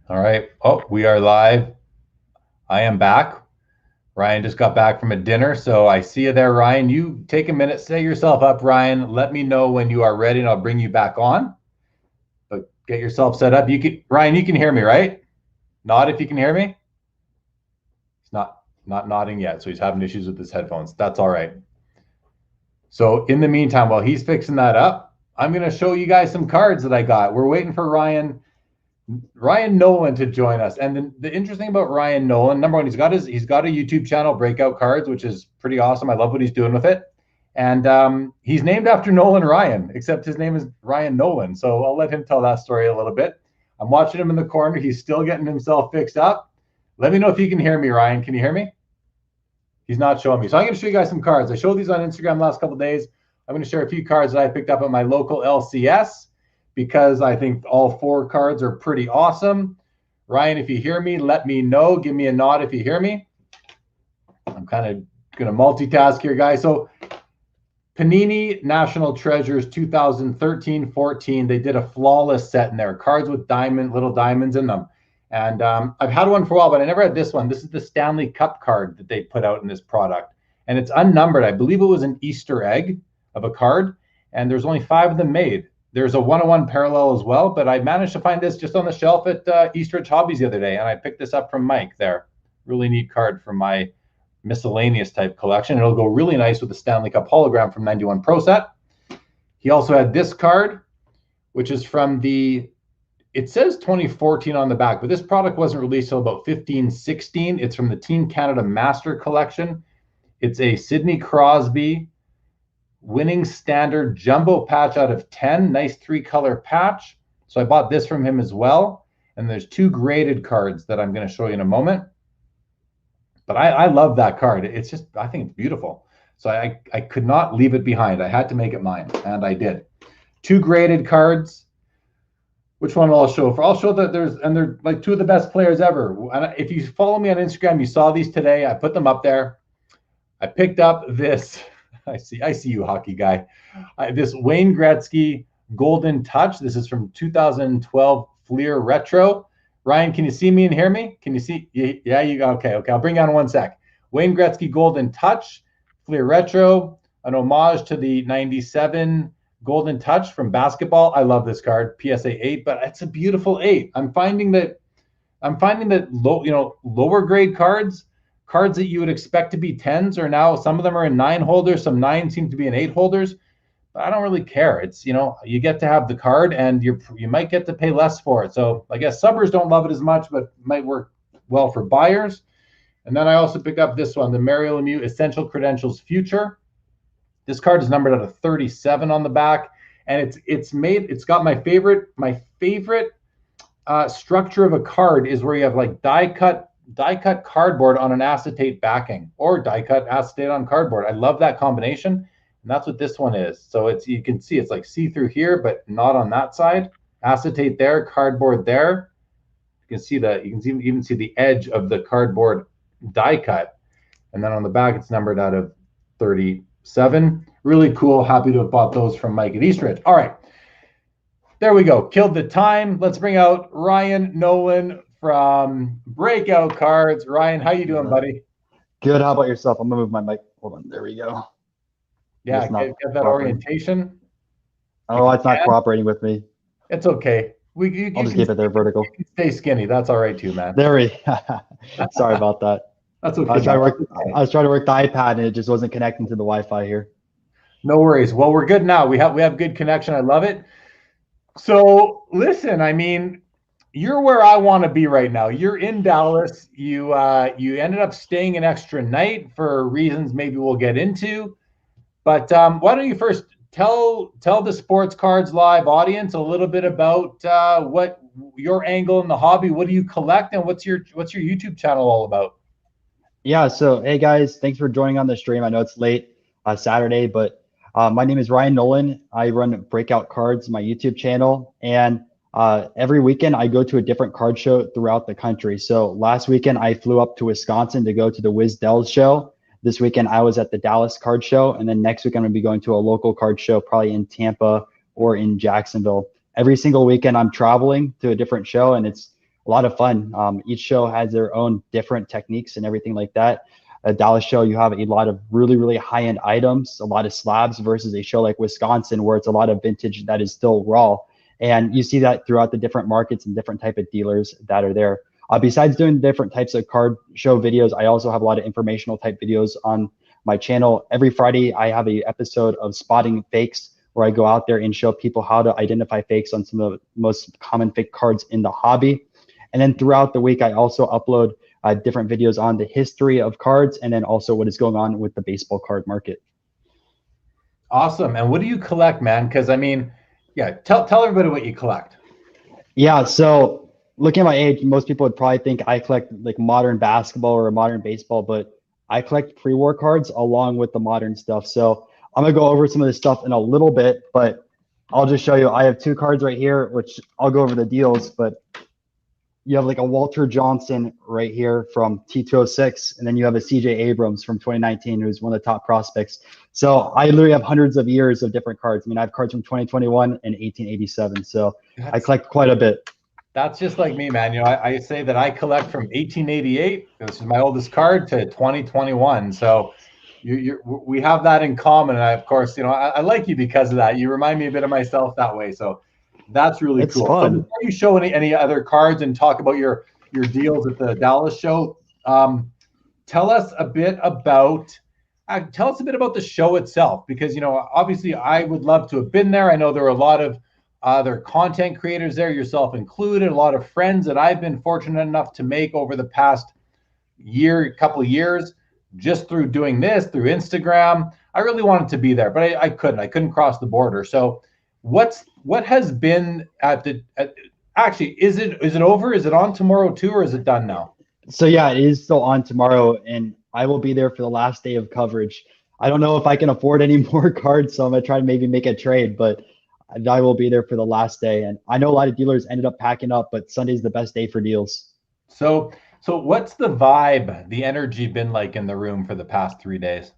All right. Oh, we are live. I am back. Ryan just got back from a dinner, so I see you there, Ryan. You take a minute, set yourself up, Ryan. Let me know when you are ready, and I'll bring you back on. But get yourself set up. Ryan, you can hear me, right? Nod if you can hear me. He's not nodding yet, so he's having issues with his headphones. That's all right. So in the meantime, while he's fixing that up, I'm going to show you guys some cards that I got. We're waiting for Ryan Nolan to join us. And the interesting about Ryan Nolan, number one, he's got a YouTube channel, Breakout Cards, which is pretty awesome. I love what he's doing with it. And he's named after Nolan Ryan, except his name is Ryan Nolan. So I'll let him tell that story a little bit. I'm watching him in the corner. He's still getting himself fixed up. Let me know if you can hear me, Ryan. Can you hear me? He's not showing me. So I'm going to show you guys some cards. I showed these on Instagram the last couple of days. I'm going to share a few cards that I picked up at my local LCS because I think all 4 cards are pretty awesome. Ryan, if you hear me, let me know. Give me a nod if you hear me. I'm kind of going to multitask here, guys. So Panini National Treasures 2013-14. They did a flawless set in there. Cards with little diamonds in them. And I've had one for a while, but I never had this one. This is the Stanley Cup card that they put out in this product. And it's unnumbered. I believe it was an Easter egg of a card. And there's only 5 of them made. There's a 101 parallel as well. But I managed to find this just on the shelf at Eastridge Hobbies the other day. And I picked this up from Mike there. Really neat card from my miscellaneous type collection. It'll go really nice with the Stanley Cup hologram from 91 Pro Set. He also had this card, which is from it says 2014 on the back, but this product wasn't released till about 15-16. It's from the Team Canada Master Collection. It's a Sidney Crosby winning standard jumbo patch out of 10. Nice 3-color patch. So I bought this from him as well. And there's 2 graded cards that I'm going to show you in a moment. But I love that card. It's just, I think it's beautiful. So I could not leave it behind. I had to make it mine, and I did. 2 graded cards. Which one will I show for? I'll show that they're like 2 of the best players ever. And if you follow me on Instagram, you saw these today. I put them up there. I picked up this. I see you, hockey guy. This Wayne Gretzky Golden Touch. This is from 2012 Fleer Retro. Ryan, can you see me and hear me? Can you see? Yeah, you go. Okay. I'll bring you on 1 sec. Wayne Gretzky Golden Touch, Fleer Retro, an homage to the 97 Golden Touch from basketball. I love this card, PSA 8, but it's a beautiful 8. I'm finding that lower grade cards that you would expect to be 10s are now, some of them are in 9 holders, some 9 seem to be in 8 holders. But I don't really care. It's, you get to have the card and you might get to pay less for it. So I guess subbers don't love it as much, but might work well for buyers. And then I also picked up this one, the Mario Lemieux Essential Credentials Future. This card is numbered out of 37 on the back, and it's got my favorite structure of a card is where you have like die cut cardboard on an acetate backing, or die cut acetate on cardboard. I love that combination, and that's what this one is. So you can see it's like see-through here, but not on that side. Acetate there, cardboard there. You can even see the edge of the cardboard die cut, and then on the back it's numbered out of 37. Really cool. Happy to have bought those from Mike at Eastridge. All right. There we go. Killed the time. Let's bring out Ryan Nolan from Breakout Cards. Ryan, how you doing, buddy? Good. How about yourself? I'm going to move my mic. Hold on. There we go. Yeah, get that orientation. Oh, it's not cooperating with me. It's okay. I'll just keep it there vertical. You can stay skinny. That's all right too, man. There we Sorry about that. That's okay. I was trying to work the iPad and it just wasn't connecting to the Wi-Fi here. No worries. Well, we're good now. We have good connection. I love it. So listen, I mean, you're where I want to be right now. You're in Dallas. You ended up staying an extra night for reasons maybe we'll get into. But why don't you first tell the Sports Cards Live audience a little bit about what your angle in the hobby. What do you collect, and what's your YouTube channel all about? Yeah. So hey guys, thanks for joining on the stream. I know it's late Saturday, but my name is Ryan Nolan. I run Breakout Cards, my YouTube channel, and every weekend I go to a different card show throughout the country. So last weekend I flew up to Wisconsin to go to the WisDells show. This weekend I was at the Dallas card show, and then next week I'm going to be going to a local card show, probably in Tampa or in Jacksonville. Every single weekend I'm traveling to a different show, and it's a lot of fun. Each show has their own different techniques and everything like that. At Dallas show, you have a lot of really, really high-end items, a lot of slabs versus a show like Wisconsin, where it's a lot of vintage that is still raw. And you see that throughout the different markets and different type of dealers that are there. Besides doing different types of card show videos, I also have a lot of informational type videos on my channel. Every Friday, I have a episode of Spotting Fakes, where I go out there and show people how to identify fakes on some of the most common fake cards in the hobby. And then throughout the week, I also upload different videos on the history of cards, and then also what is going on with the baseball card market. Awesome. And what do you collect, man? Because I mean, yeah, tell everybody what you collect. Yeah, so looking at my age, most people would probably think I collect like modern basketball or modern baseball, but I collect pre-war cards along with the modern stuff. So I'm gonna go over some of this stuff in a little bit, but I'll just show you. I have 2 cards right here, which I'll go over the deals, but you have like a Walter Johnson right here from T206, and then you have a CJ Abrams from 2019, who's one of the top prospects. So I literally have hundreds of years of different cards. I mean, I have cards from 2021 and 1887, so I collect quite a bit. That's just like me, man. You know, I say that I collect from 1888, which is my oldest card, to 2021. So we have that in common. And I, of course, you know, I like you because of that. You remind me a bit of myself that way. So that's really cool. Fun. So before you show any other cards and talk about your deals at the Dallas show, tell us a bit about the show itself, because, you know, obviously I would love to have been there. I know there are a lot of other content creators there, yourself included, a lot of friends that I've been fortunate enough to make over the past couple of years, just through doing this, through Instagram. I really wanted to be there, but I couldn't cross the border. So what has been actually, is it over? Is it on tomorrow too, or is it done now? So yeah, it is still on tomorrow, and I will be there for the last day of coverage. I don't know if I can afford any more cards, so I'm gonna try to maybe make a trade, but I will be there for the last day. And I know a lot of dealers ended up packing up, but Sunday's the best day for deals. So what's the vibe, the energy been like in the room for the past 3 days?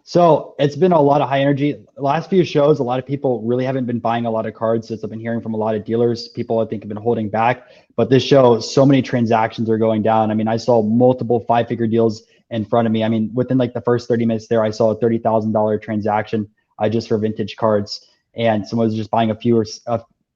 So it's been a lot of high energy. The last few shows, a lot of people really haven't been buying a lot of cards, since I've been hearing from a lot of dealers. People, I think, have been holding back. But this show, so many transactions are going down. I mean, I saw multiple 5-figure deals in front of me. I mean, within like the first 30 minutes there, I saw a $30,000 transaction just for vintage cards. And someone was just buying a few,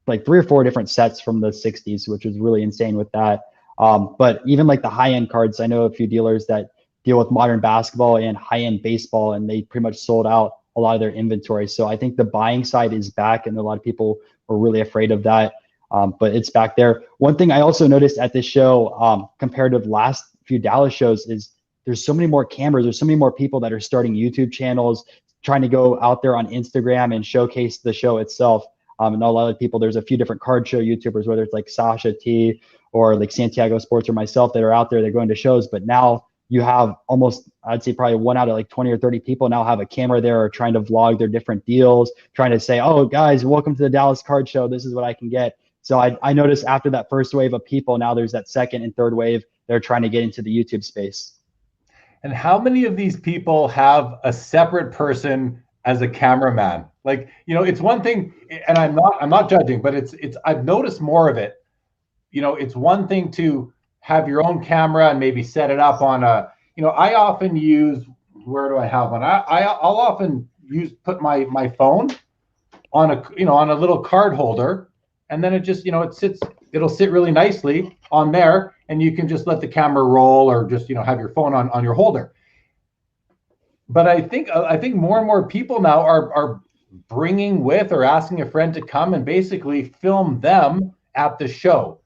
like 3 or 4 different sets from the 60s, which was really insane with that. But even like the high-end cards, I know a few dealers that deal with modern basketball and high-end baseball, and they pretty much sold out a lot of their inventory. So I think the buying side is back, and a lot of people were really afraid of that, but it's back there. One thing I also noticed at this show, compared to the last few Dallas shows, is there's so many more cameras. There's so many more people that are starting YouTube channels, trying to go out there on Instagram and showcase the show itself. And a lot of people, there's a few different card show YouTubers, whether it's like Sasha T or like Santiago Sports or myself, that are out there, they're going to shows. But now you have almost, I'd say probably 1 out of like 20 or 30 people now have a camera there, or trying to vlog their different deals, trying to say, oh guys, welcome to the Dallas card show. This is what I can get. So I noticed after that first wave of people, now there's that second and third wave. They're trying to get into the YouTube space. And how many of these people have a separate person as a cameraman? Like, you know, it's one thing, and I'm not judging, but it's I've noticed more of it. You know, it's one thing to have your own camera and maybe set it up on a, you know, I often use, where do I have one? I'll often put my phone on a little card holder, and then it just, you know, it'll sit really nicely on there, and you can just let the camera roll, or just, you know, have your phone on your holder. But I think more and more people now are bringing with, or asking a friend to come and basically film them at the show.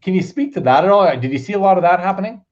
Can you speak to that at all? Did you see a lot of that happening?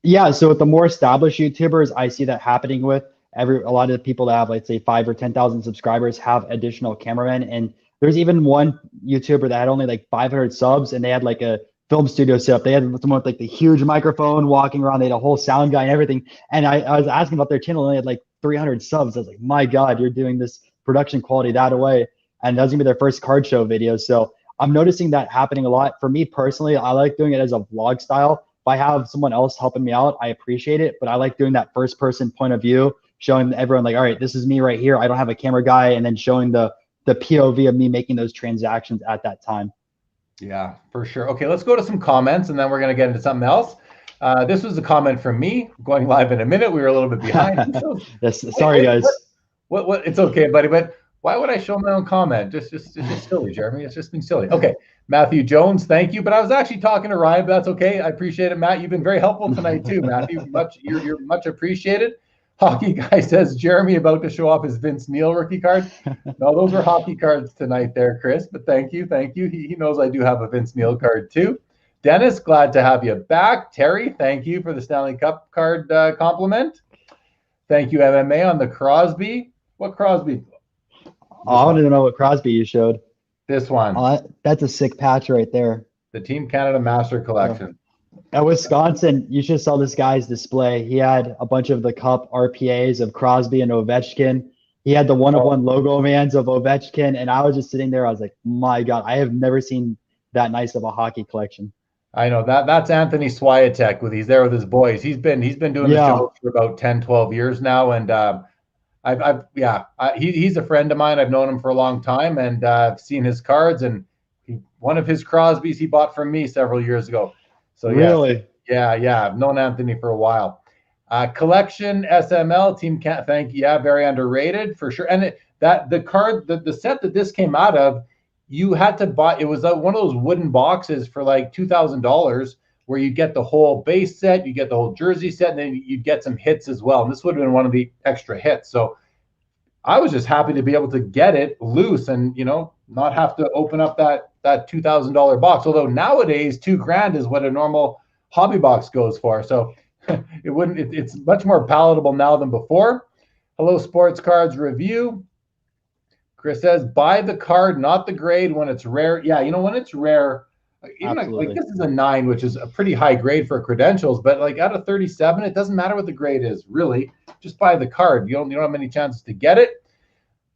Yeah, so with the more established YouTubers, I see that happening with a lot of the people that have, let's say, 5 or 10,000 subscribers have additional cameramen. And there's even one YouTuber that had only like 500 subs, and they had like a film studio set up. They had someone with like the huge microphone walking around. They had a whole sound guy and everything. And I was asking about their channel, and they had like 300 subs. I was like, my God, you're doing this production quality that away. And that was gonna be their first card show video. So I'm noticing that happening a lot. For me personally, I like doing it as a vlog style. If I have someone else helping me out, I appreciate it. But I like doing that first person point of view, showing everyone like, all right, this is me right here. I don't have a camera guy, and then showing the POV of me making those transactions at that time. Yeah, for sure. Okay, let's go to some comments and then we're going to get into something else. This was a comment from me going live in a minute. We were a little bit behind. Yes, sorry guys. What? It's okay, buddy. But why would I show my own comment? It's just silly, Jeremy. It's just been silly. Okay, Matthew Jones, thank you. But I was actually talking to Ryan. But that's okay. I appreciate it, Matt. You've been very helpful tonight too, Matthew. You're much appreciated. Hockey guy says Jeremy about to show off his Vince Neil rookie card. No, those were hockey cards tonight, there, Chris. But thank you. He knows I do have a Vince Neil card too. Dennis, glad to have you back. Terry, thank you for the Stanley Cup card compliment. Thank you, MMA, on the Crosby. What Crosby? I don't even know what Crosby you showed. This one. That's a sick patch right there. The Team Canada Master Collection. At Wisconsin, you should saw this guy's display. He had a bunch of the Cup RPAs of Crosby and Ovechkin. He had the one-of-one logo vans of Ovechkin, and I was just sitting there. I was like, my God, I have never seen that nice of a hockey collection. I know that's Anthony Swiatek he's there with his boys. He's been doing the show for about 10, 12 years now, and he's a friend of mine. I've known him for a long time, and I've seen his cards, and one of his Crosbys he bought from me several years ago. So really, I've known Anthony for a while. Collection SML Team Can't thank you. Yeah, very underrated for sure. And the set that this came out of, you had to buy. It was one of those wooden boxes for like $2,000, where you get the whole base set, you get the whole jersey set, and then you get some hits as well. And this would have been one of the extra hits. So I was just happy to be able to get it loose and not have to open up that $2,000 box. Although nowadays $2,000 is what a normal hobby box goes for. So it's much more palatable now than before. Hello, Sports Cards Review. Chris says, buy the card, not the grade when it's rare. Yeah, when it's rare, even like this is a 9, which is a pretty high grade for credentials, but like out of 37, it doesn't matter what the grade is, really. Just buy the card. You don't have many chances to get it.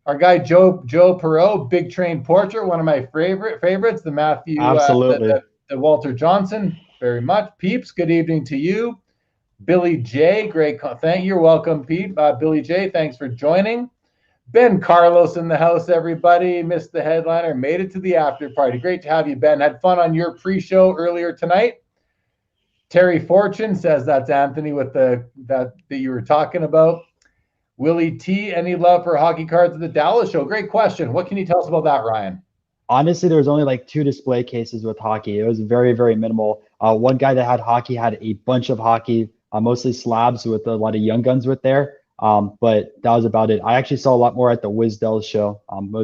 Our guy Joe Perot, Big Train Portrait, one of my favorites, the Matthew, absolutely, the Walter Johnson, very much. Peeps, good evening to you. Billy J, great, thank you. You're welcome, Pete. Billy J, thanks for joining. Ben Carlos in the house, everybody. Missed the headliner, made it to the after party. Great to have you, Ben. Had fun on your pre-show earlier tonight. Terry Fortune says that's Anthony with that you were talking about. Willie T, any love for hockey cards at the Dallas show? Great question. What can you tell us about that, Ryan? Honestly, there was only like 2 display cases with hockey. It was very, very minimal. One guy that had hockey had a bunch of hockey, mostly slabs with a lot of young guns with there. But that was about it. I actually saw a lot more at the Wisdell show.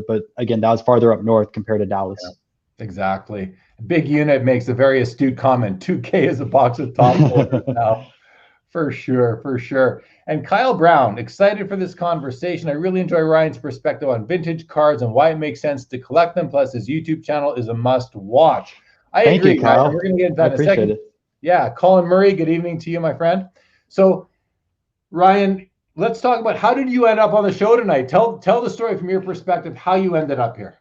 But again, that was farther up north compared to Dallas. Yeah, exactly. Big Unit makes a very astute comment. 2K is a box of top orders now. For sure. And Kyle Brown, excited for this conversation. I really enjoy Ryan's perspective on vintage cards and why it makes sense to collect them. Plus, his YouTube channel is a must watch. Thank agree, you, Kyle. Ryan. We're going to get into that in a second. It. Yeah, Colin Murray, good evening to you, my friend. So, Ryan, let's talk about how did you end up on the show tonight? Tell the story from your perspective, how you ended up here.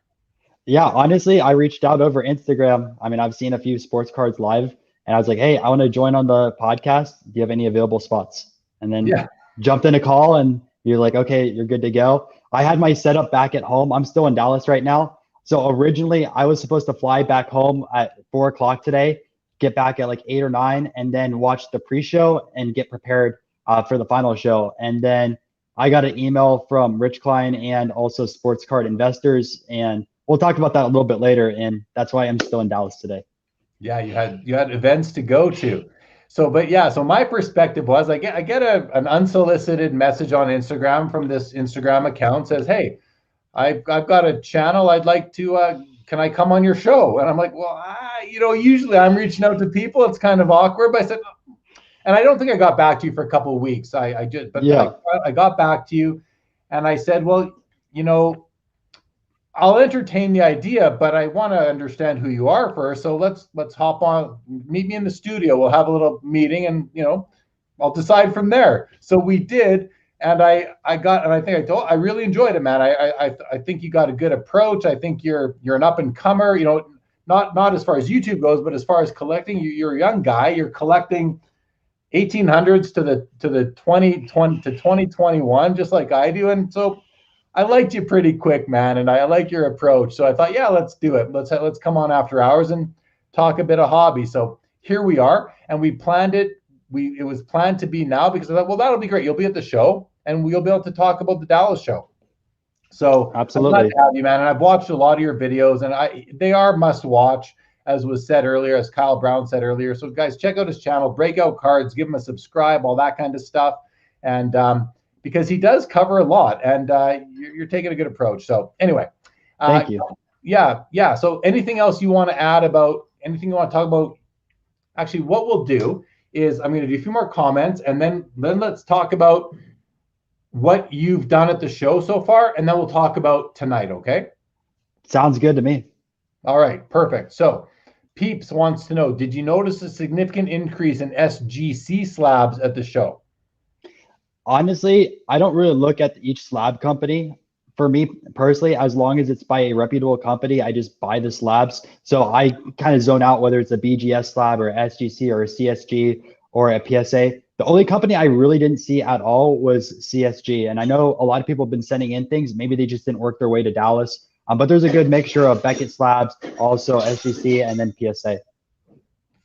Yeah, honestly, I reached out over Instagram. I mean, I've seen a few sports cards live, and I was like, hey, I want to join on the podcast. Do you have any available spots? And then jumped in a call, and you're like, okay, you're good to go. I had my setup back at home. I'm still in Dallas right now. So originally, I was supposed to fly back home at 4 o'clock today, get back at like 8 or 9, and then watch the pre-show and get prepared for the final show. And then I got an email from Rich Klein and also Sports Card Investors, and we'll talk about that a little bit later. And that's why I'm still in Dallas today. Yeah, you had events to go to. So my perspective was I get an unsolicited message on Instagram from this Instagram account, says, hey, I've got a channel. I'd like to, can I come on your show? And I'm like, well, usually I'm reaching out to people. It's kind of awkward. But I said, and I don't think I got back to you for a couple of weeks. I got back to you and I said, well, I'll entertain the idea, but I want to understand who you are first. So let's hop on, meet me in the studio. We'll have a little meeting and, I'll decide from there. So we did. And I really enjoyed it, man. I think you got a good approach. I think you're an up and comer, not as far as YouTube goes, but as far as collecting, you're a young guy. You're collecting 1800s to the 2020 to 2021, just like I do. And so I liked you pretty quick, man, and I like your approach. So I thought, yeah, let's do it. Let's come on after hours and talk a bit of hobby. So here we are, and we planned it. It was planned to be now because I thought, well, that'll be great. You'll be at the show, and we'll be able to talk about the Dallas show. So I'm glad Absolutely. to have you, man. And I've watched a lot of your videos, and they are must watch, as was said earlier, as Kyle Brown said earlier. So guys, check out his channel, Breakout Cards. Give him a subscribe, all that kind of stuff, and because he does cover a lot, and you're taking a good approach. So anyway, Thank you. yeah. So anything else you want to add about anything you want to talk about? Actually, what we'll do is I'm going to do a few more comments, and then let's talk about what you've done at the show so far, and then we'll talk about tonight, okay? Sounds good to me. All right, perfect. So Peeps wants to know, did you notice a significant increase in SGC slabs at the show? Honestly, I don't really look at each slab company. For me personally, as long as it's by a reputable company, I just buy the slabs. So I kind of zone out whether it's a BGS slab or SGC or a CSG or a PSA. The only company I really didn't see at all was CSG. And I know a lot of people have been sending in things. Maybe they just didn't work their way to Dallas. But there's a good mixture of Beckett slabs, also SGC, and then PSA.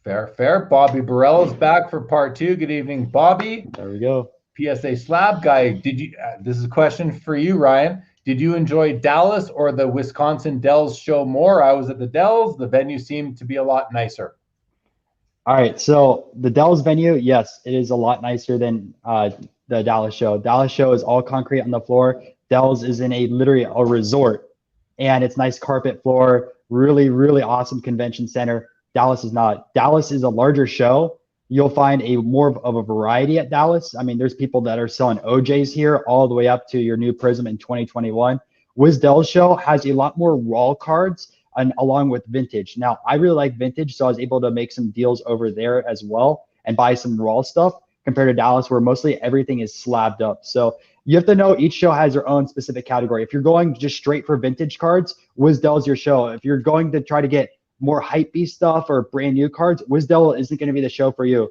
Fair. Bobby Burrell's back for part 2. Good evening, Bobby. There we go. PSA slab guy. Did you? This is a question for you, Ryan. Did you enjoy Dallas or the Wisconsin Dells show more? I was at the Dells. The venue seemed to be a lot nicer. All right. So the Dallas venue, yes, it is a lot nicer than the Dallas show. Dallas show is all concrete on the floor. Dells is in literally a resort, and it's nice carpet floor. Really, really awesome convention center. Dallas is not. Dallas is a larger show. You'll find more of a variety at Dallas. I mean, there's people that are selling OJs here all the way up to your new Prism in 2021. Wisdell's show has a lot more raw cards and along with vintage. Now, I really like vintage, so I was able to make some deals over there as well and buy some raw stuff compared to Dallas, where mostly everything is slabbed up. So you have to know each show has their own specific category. If you're going just straight for vintage cards, Wisdell's your show. If you're going to try to get more hypebeast stuff or brand new cards, Wisdell isn't going to be the show for you.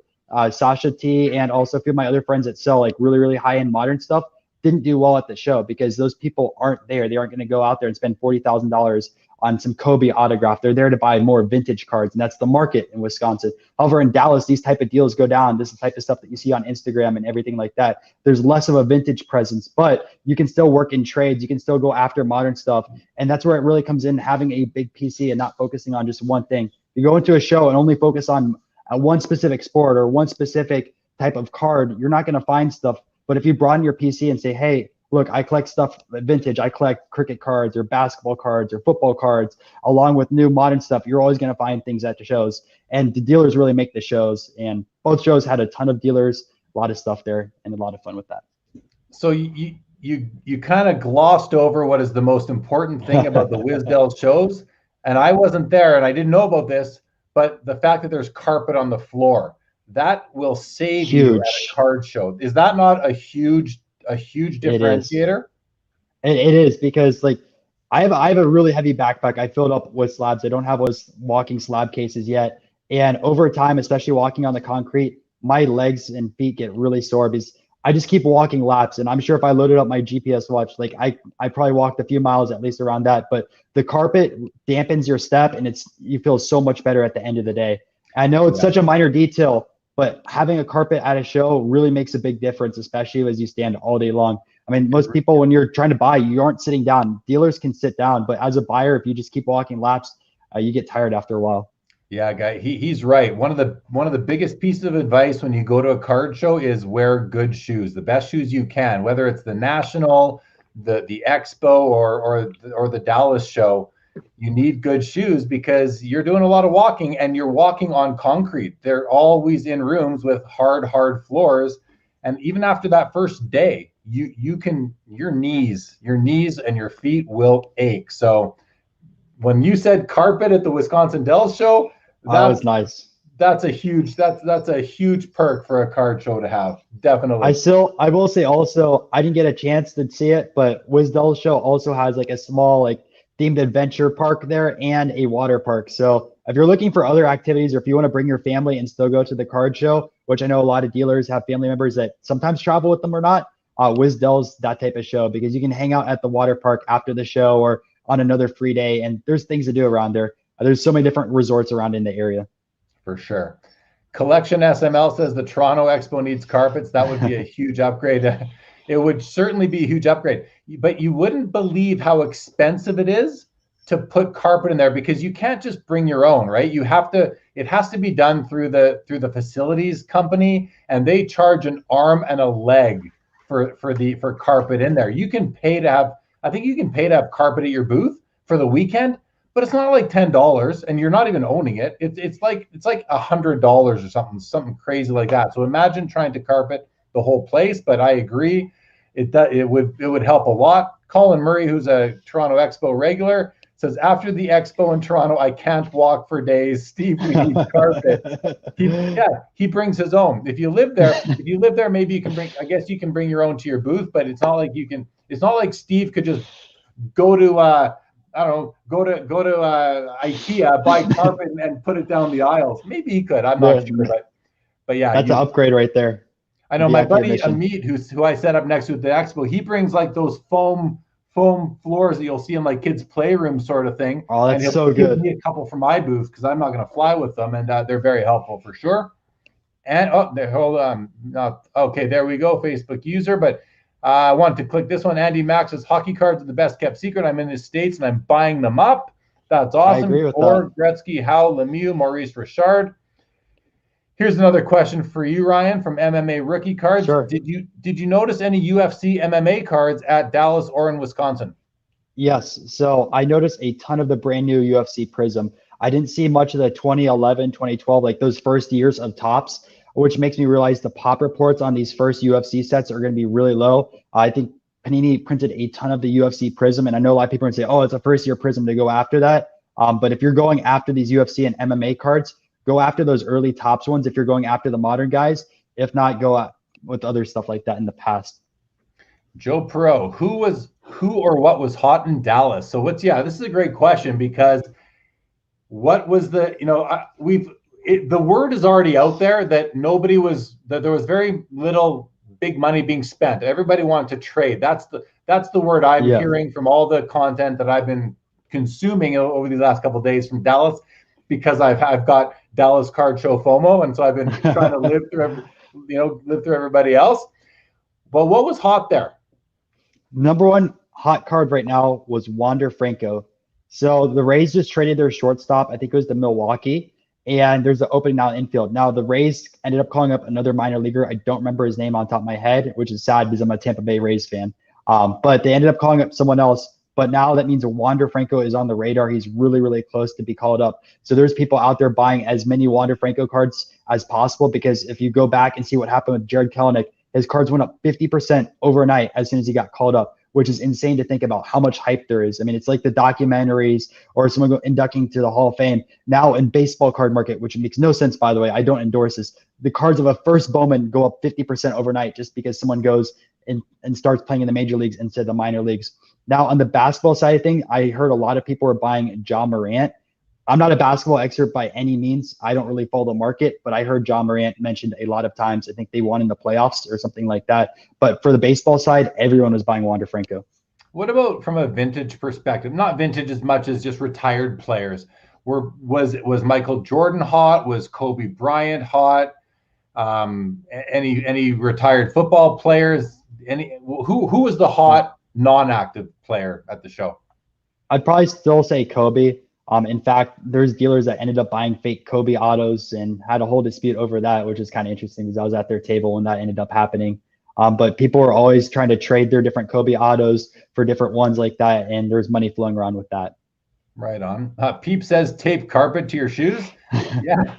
Sasha T and also a few of my other friends that sell like really, really high-end modern stuff didn't do well at the show because those people aren't there. They aren't going to go out there and spend $40,000 on some Kobe autograph. They're there to buy more vintage cards, and that's the market in Wisconsin. However, in Dallas, these type of deals go down. This is the type of stuff that you see on Instagram and everything like that. There's less of a vintage presence, but you can still work in trades. You can still go after modern stuff, and that's where it really comes in, having a big PC and not focusing on just one thing. You go into a show and only focus on one specific sport or one specific type of card, you're not going to find stuff. But if you broaden your PC and say, hey, look, I collect stuff vintage. I collect cricket cards or basketball cards or football cards, along with new modern stuff. You're always going to find things at the shows. And the dealers really make the shows. And both shows had a ton of dealers, a lot of stuff there, and a lot of fun with that. So you kind of glossed over what is the most important thing about the Wisdell shows. And I wasn't there, and I didn't know about this, but the fact that there's carpet on the floor, that will save you at a card show. Is that not a huge differentiator? It is because like I have a really heavy backpack. I filled up with slabs. I don't have those walking slab cases yet. And over time, especially walking on the concrete, my legs and feet get really sore because I just keep walking laps. And I'm sure if I loaded up my GPS watch, like I probably walked a few miles at least around that. But the carpet dampens your step, and you feel so much better at the end of the day. I know it's such a minor detail, but having a carpet at a show really makes a big difference, especially as you stand all day long. I mean, most people, when you're trying to buy, you aren't sitting down. Dealers can sit down, but as a buyer, if you just keep walking laps, you get tired after a while. Yeah, guy, he's right. One of the biggest pieces of advice when you go to a card show is wear good shoes, the best shoes you can, whether it's the National, the Expo, or the Dallas show. You need good shoes because you're doing a lot of walking and you're walking on concrete. They're always in rooms with hard floors. And even after that first day, your knees and your feet will ache. So when you said carpet at the Wisconsin Dells show, that was nice. That's a huge perk for a card show to have. Definitely. I will say also, I didn't get a chance to see it, but Wisdell's show also has like a small like themed adventure park there and a water park. So if you're looking for other activities, or if you want to bring your family and still go to the card show, which I know a lot of dealers have family members that sometimes travel with them or not, Wisdel's that type of show, because you can hang out at the water park after the show or on another free day, and there's things to do around there. There's so many different resorts around in the area. For sure. Collection SML says the Toronto Expo needs carpets. That would be a huge upgrade. It would certainly be a huge upgrade, but you wouldn't believe how expensive it is to put carpet in there, because you can't just bring your own, right? You have to, it has to be done through the facilities company, and they charge an arm and a leg for carpet in there. You can pay to have, I think you can pay to have carpet at your booth for the weekend, but it's not like $10, and you're not even owning it. It's like $100 or something crazy like that. So imagine trying to carpet the whole place. But I agree, it would help a lot. Colin Murray, who's a Toronto Expo regular, says, after the Expo in Toronto, I can't walk for days. Steve, we need carpet. He brings his own. If you live there, maybe you can bring, I guess you can bring your own to your booth, but it's not like you can, it's not like Steve could just go to, I don't know, go to IKEA, buy carpet and put it down the aisles. Maybe he could, I'm not sure, but yeah. That's an upgrade right there. I know my buddy Amit, who I set up next to at the Expo, he brings like those foam floors that you'll see in like kids' playroom sort of thing. Oh, that's and so good. Give me a couple for my booth, because I'm not going to fly with them, and they're very helpful for sure. And hold on, okay, there we go, Facebook user. But I want to click this one. Andy Max says, hockey cards are the best kept secret. I'm in the States and I'm buying them up. That's awesome. I agree with that. Gretzky, Howe, Lemieux, Maurice Richard. Here's another question for you, Ryan, from MMA Rookie Cards. Sure. Did you notice any UFC MMA cards at Dallas or in Wisconsin? Yes. So I noticed a ton of the brand new UFC Prism. I didn't see much of the 2011, 2012, like those first years of tops, which makes me realize the pop reports on these first UFC sets are going to be really low. I think Panini printed a ton of the UFC Prism, and I know a lot of people are going to say, oh, it's a first-year Prism to go after that. But if you're going after these UFC and MMA cards, go after those early tops ones if you're going after the modern guys. If not, go out with other stuff like that in the past. Joe Perot, who or what was hot in Dallas? So this is a great question, because what was the, the word is already out there that there was very little big money being spent. Everybody wanted to trade. That's the word I'm hearing from all the content that I've been consuming over these last couple of days from Dallas, because I've got Dallas Card Show FOMO, and so I've been trying to live through everybody else. But what was hot there? Number one hot card right now was Wander Franco. So the Rays just traded their shortstop, I think it was to Milwaukee, and there's an opening now infield. Now the Rays ended up calling up another minor leaguer. I don't remember his name on top of my head, which is sad because I'm a Tampa Bay Rays fan. But they ended up calling up someone else. But now that means Wander Franco is on the radar. He's really, really close to be called up. So there's people out there buying as many Wander Franco cards as possible, because if you go back and see what happened with Jared Kelenic, his cards went up 50% overnight as soon as he got called up, which is insane to think about how much hype there is. I mean, it's like the documentaries or someone inducting to the Hall of Fame. Now in baseball card market, which makes no sense, by the way, I don't endorse this, the cards of a first Bowman go up 50% overnight just because someone goes and starts playing in the major leagues instead of the minor leagues. Now, on the basketball side of things, I heard a lot of people are buying Ja Morant. I'm not a basketball expert by any means. I don't really follow the market, but I heard Ja Morant mentioned a lot of times. I think they won in the playoffs or something like that. But for the baseball side, everyone was buying Wander Franco. What about from a vintage perspective? Not vintage as much as just retired players. Was Michael Jordan hot? Was Kobe Bryant hot? Any retired football players? Who was the hot non-active player at the show? I'd probably still say Kobe. In fact, there's dealers that ended up buying fake Kobe autos and had a whole dispute over that, which is kind of interesting because I was at their table when that ended up happening. But people were always trying to trade their different Kobe autos for different ones like that, and there's money flowing around with that. Right on. Peep says tape carpet to your shoes. Yeah.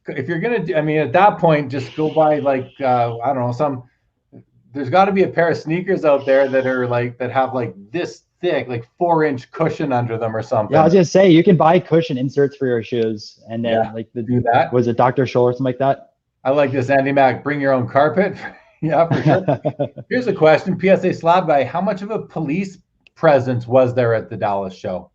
If you're going to, at that point, just go buy like, I don't know, there's got to be a pair of sneakers out there that are like, that have like this thick, like 4-inch cushion under them or something. Yeah, I was going to say, you can buy cushion inserts for your shoes. And then do that. Was it Dr. Scholl or something like that? I like this, Andy Mac, bring your own carpet. Yeah, for sure. Here's a question, PSA Slab Guy. How much of a police presence was there at the Dallas show?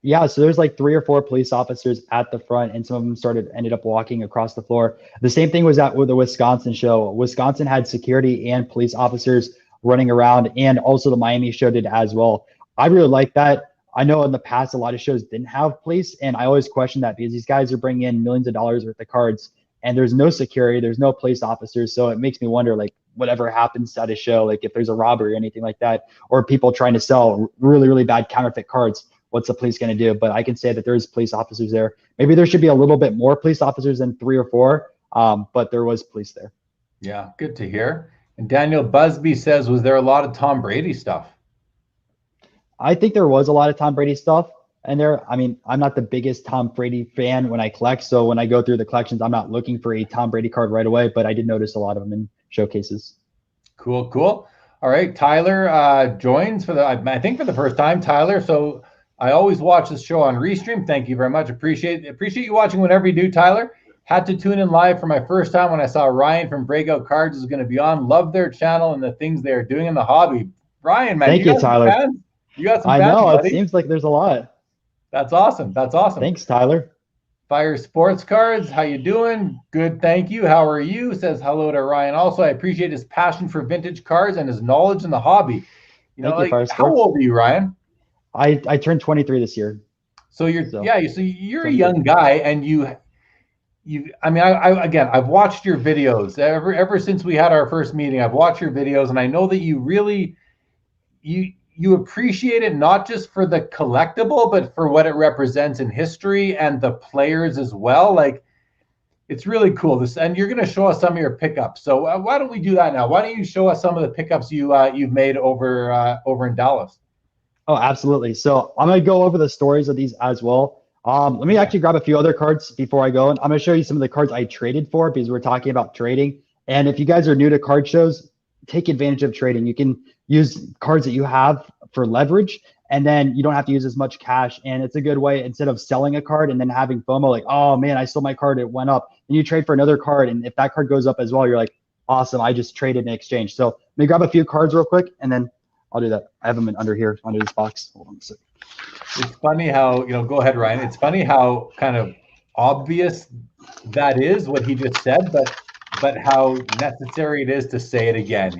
Yeah, so there's like 3 or 4 police officers at the front, and some of them ended up walking across the floor. The same thing was with the Wisconsin show. Wisconsin had security and police officers running around, and also the Miami show did as well. I really like that. I know in the past a lot of shows didn't have police, and I always question that because these guys are bringing in millions of dollars worth of cards, and there's no security, there's no police officers, so it makes me wonder, like, whatever happens at a show, like if there's a robbery or anything like that, or people trying to sell really, really bad counterfeit cards, what's the police going to do? But I can say that there's police officers there. Maybe there should be a little bit more police officers than 3 or 4, but there was police there. Yeah, good to hear. And Daniel Busby says, was there a lot of Tom Brady stuff? I think there was a lot of Tom Brady stuff in there. I mean, I'm not the biggest Tom Brady fan when I collect, so when I go through the collections, I'm not looking for a Tom Brady card right away, but I did notice a lot of them in showcases. Cool, cool. All right, Tyler joins for I think for the first time. Tyler, so I always watch this show on Restream. Thank you very much. Appreciate you watching whenever you do, Tyler. Had to tune in live for my first time when I saw Ryan from Breakout Cards is going to be on. Love their channel and the things they are doing in the hobby. Ryan, man, thank you, Tyler. You got some I fans, know, buddy. it seems like there's a lot. That's awesome. That's awesome. Thanks, Tyler. Fire Sports Cards, how you doing? Good, thank you. How are you? Says hello to Ryan. Also, I appreciate his passion for vintage cards and his knowledge in the hobby. You know, like, how old are you, Ryan? I turned 23 this year. So you're a young guy, and I mean, I've watched your videos ever since we had our first meeting. I've watched your videos, and I know that you really you appreciate it not just for the collectible, but for what it represents in history and the players as well. Like, it's really cool. And you're going to show us some of your pickups. So why don't we do that now? Why don't you show us some of the pickups you've made over in Dallas? Oh, absolutely. So I'm going to go over the stories of these as well. Let me actually grab a few other cards before I go. And I'm going to show you some of the cards I traded for because we're talking about trading. And if you guys are new to card shows, take advantage of trading. You can use cards that you have for leverage, and then you don't have to use as much cash. And it's a good way, instead of selling a card and then having FOMO, like, oh man, I sold my card, it went up. And you trade for another card, and if that card goes up as well, you're like, awesome, I just traded in exchange. So let me grab a few cards real quick, and then I'll do that. I have them under here, under this box. Hold on a second. It's funny how, go ahead, Ryan. It's funny how kind of obvious that is, what he just said, but how necessary it is to say it again,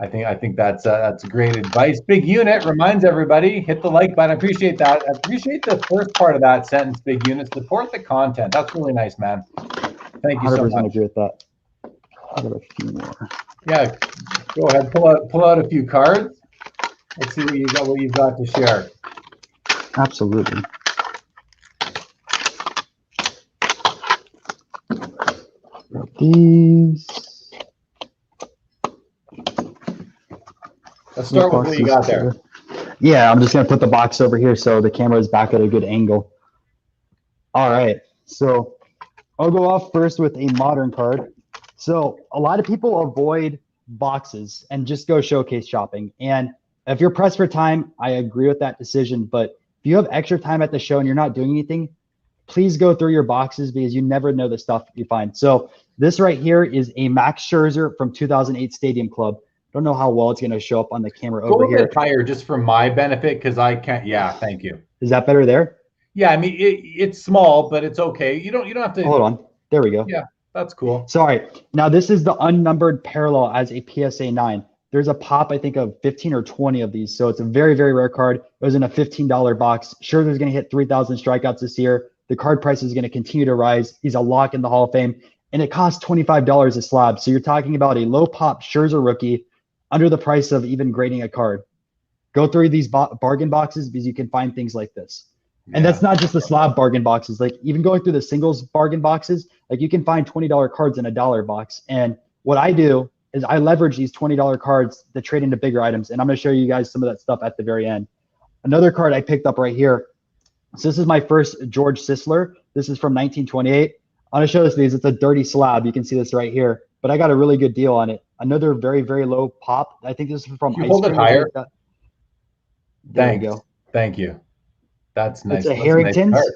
I think that's great advice. Big Unit reminds everybody, hit the like button. I appreciate that. I appreciate the first part of that sentence, Big Unit. Support the content. That's really nice, man. Thank you so much. 100% agree with that. I got a few more. Yeah, go ahead. Pull out a few cards. Let's see what you've got to share. Absolutely. These. Let's start with what you got there. Yeah, I'm just going to put the box over here so the camera is back at a good angle. All right, so I'll go off first with a modern card. So a lot of people avoid boxes and just go showcase shopping. And if you're pressed for time, I agree with that decision. But if you have extra time at the show and you're not doing anything, please go through your boxes because you never know the stuff you find. So this right here is a Max Scherzer from 2008 Stadium Club. Don't know how well it's going to show up on the camera over here. Go a bit higher just for my benefit because I can't. Yeah, thank you. Is that better there? Yeah, I mean it's small, but it's okay. You don't have to. Hold on. There we go. Yeah, that's cool. Sorry. Now this is the unnumbered parallel as a PSA 9. There's a pop, I think, of 15 or 20 of these. So it's a very, very rare card. It was in a $15 box. Scherzer's going to hit 3,000 strikeouts this year. The card price is going to continue to rise. He's a lock in the Hall of Fame. And it costs $25 a slab. So you're talking about a low pop Scherzer rookie under the price of even grading a card. Go through these bargain boxes because you can find things like this. And that's not just the slab bargain boxes. Like even going through the singles bargain boxes, like you can find $20 cards in a dollar box. And what I do is I leverage these $20 cards to trade into bigger items. And I'm going to show you guys some of that stuff at the very end. Another card I picked up right here. So this is my first George Sisler. This is from 1928. I'm going to show this to these. It's a dirty slab. You can see this right here. But I got a really good deal on it. Another very, very low pop. I think this is from Ice Hold it higher. There you go. Thank you. That's nice. It's a Harrington's. Nice,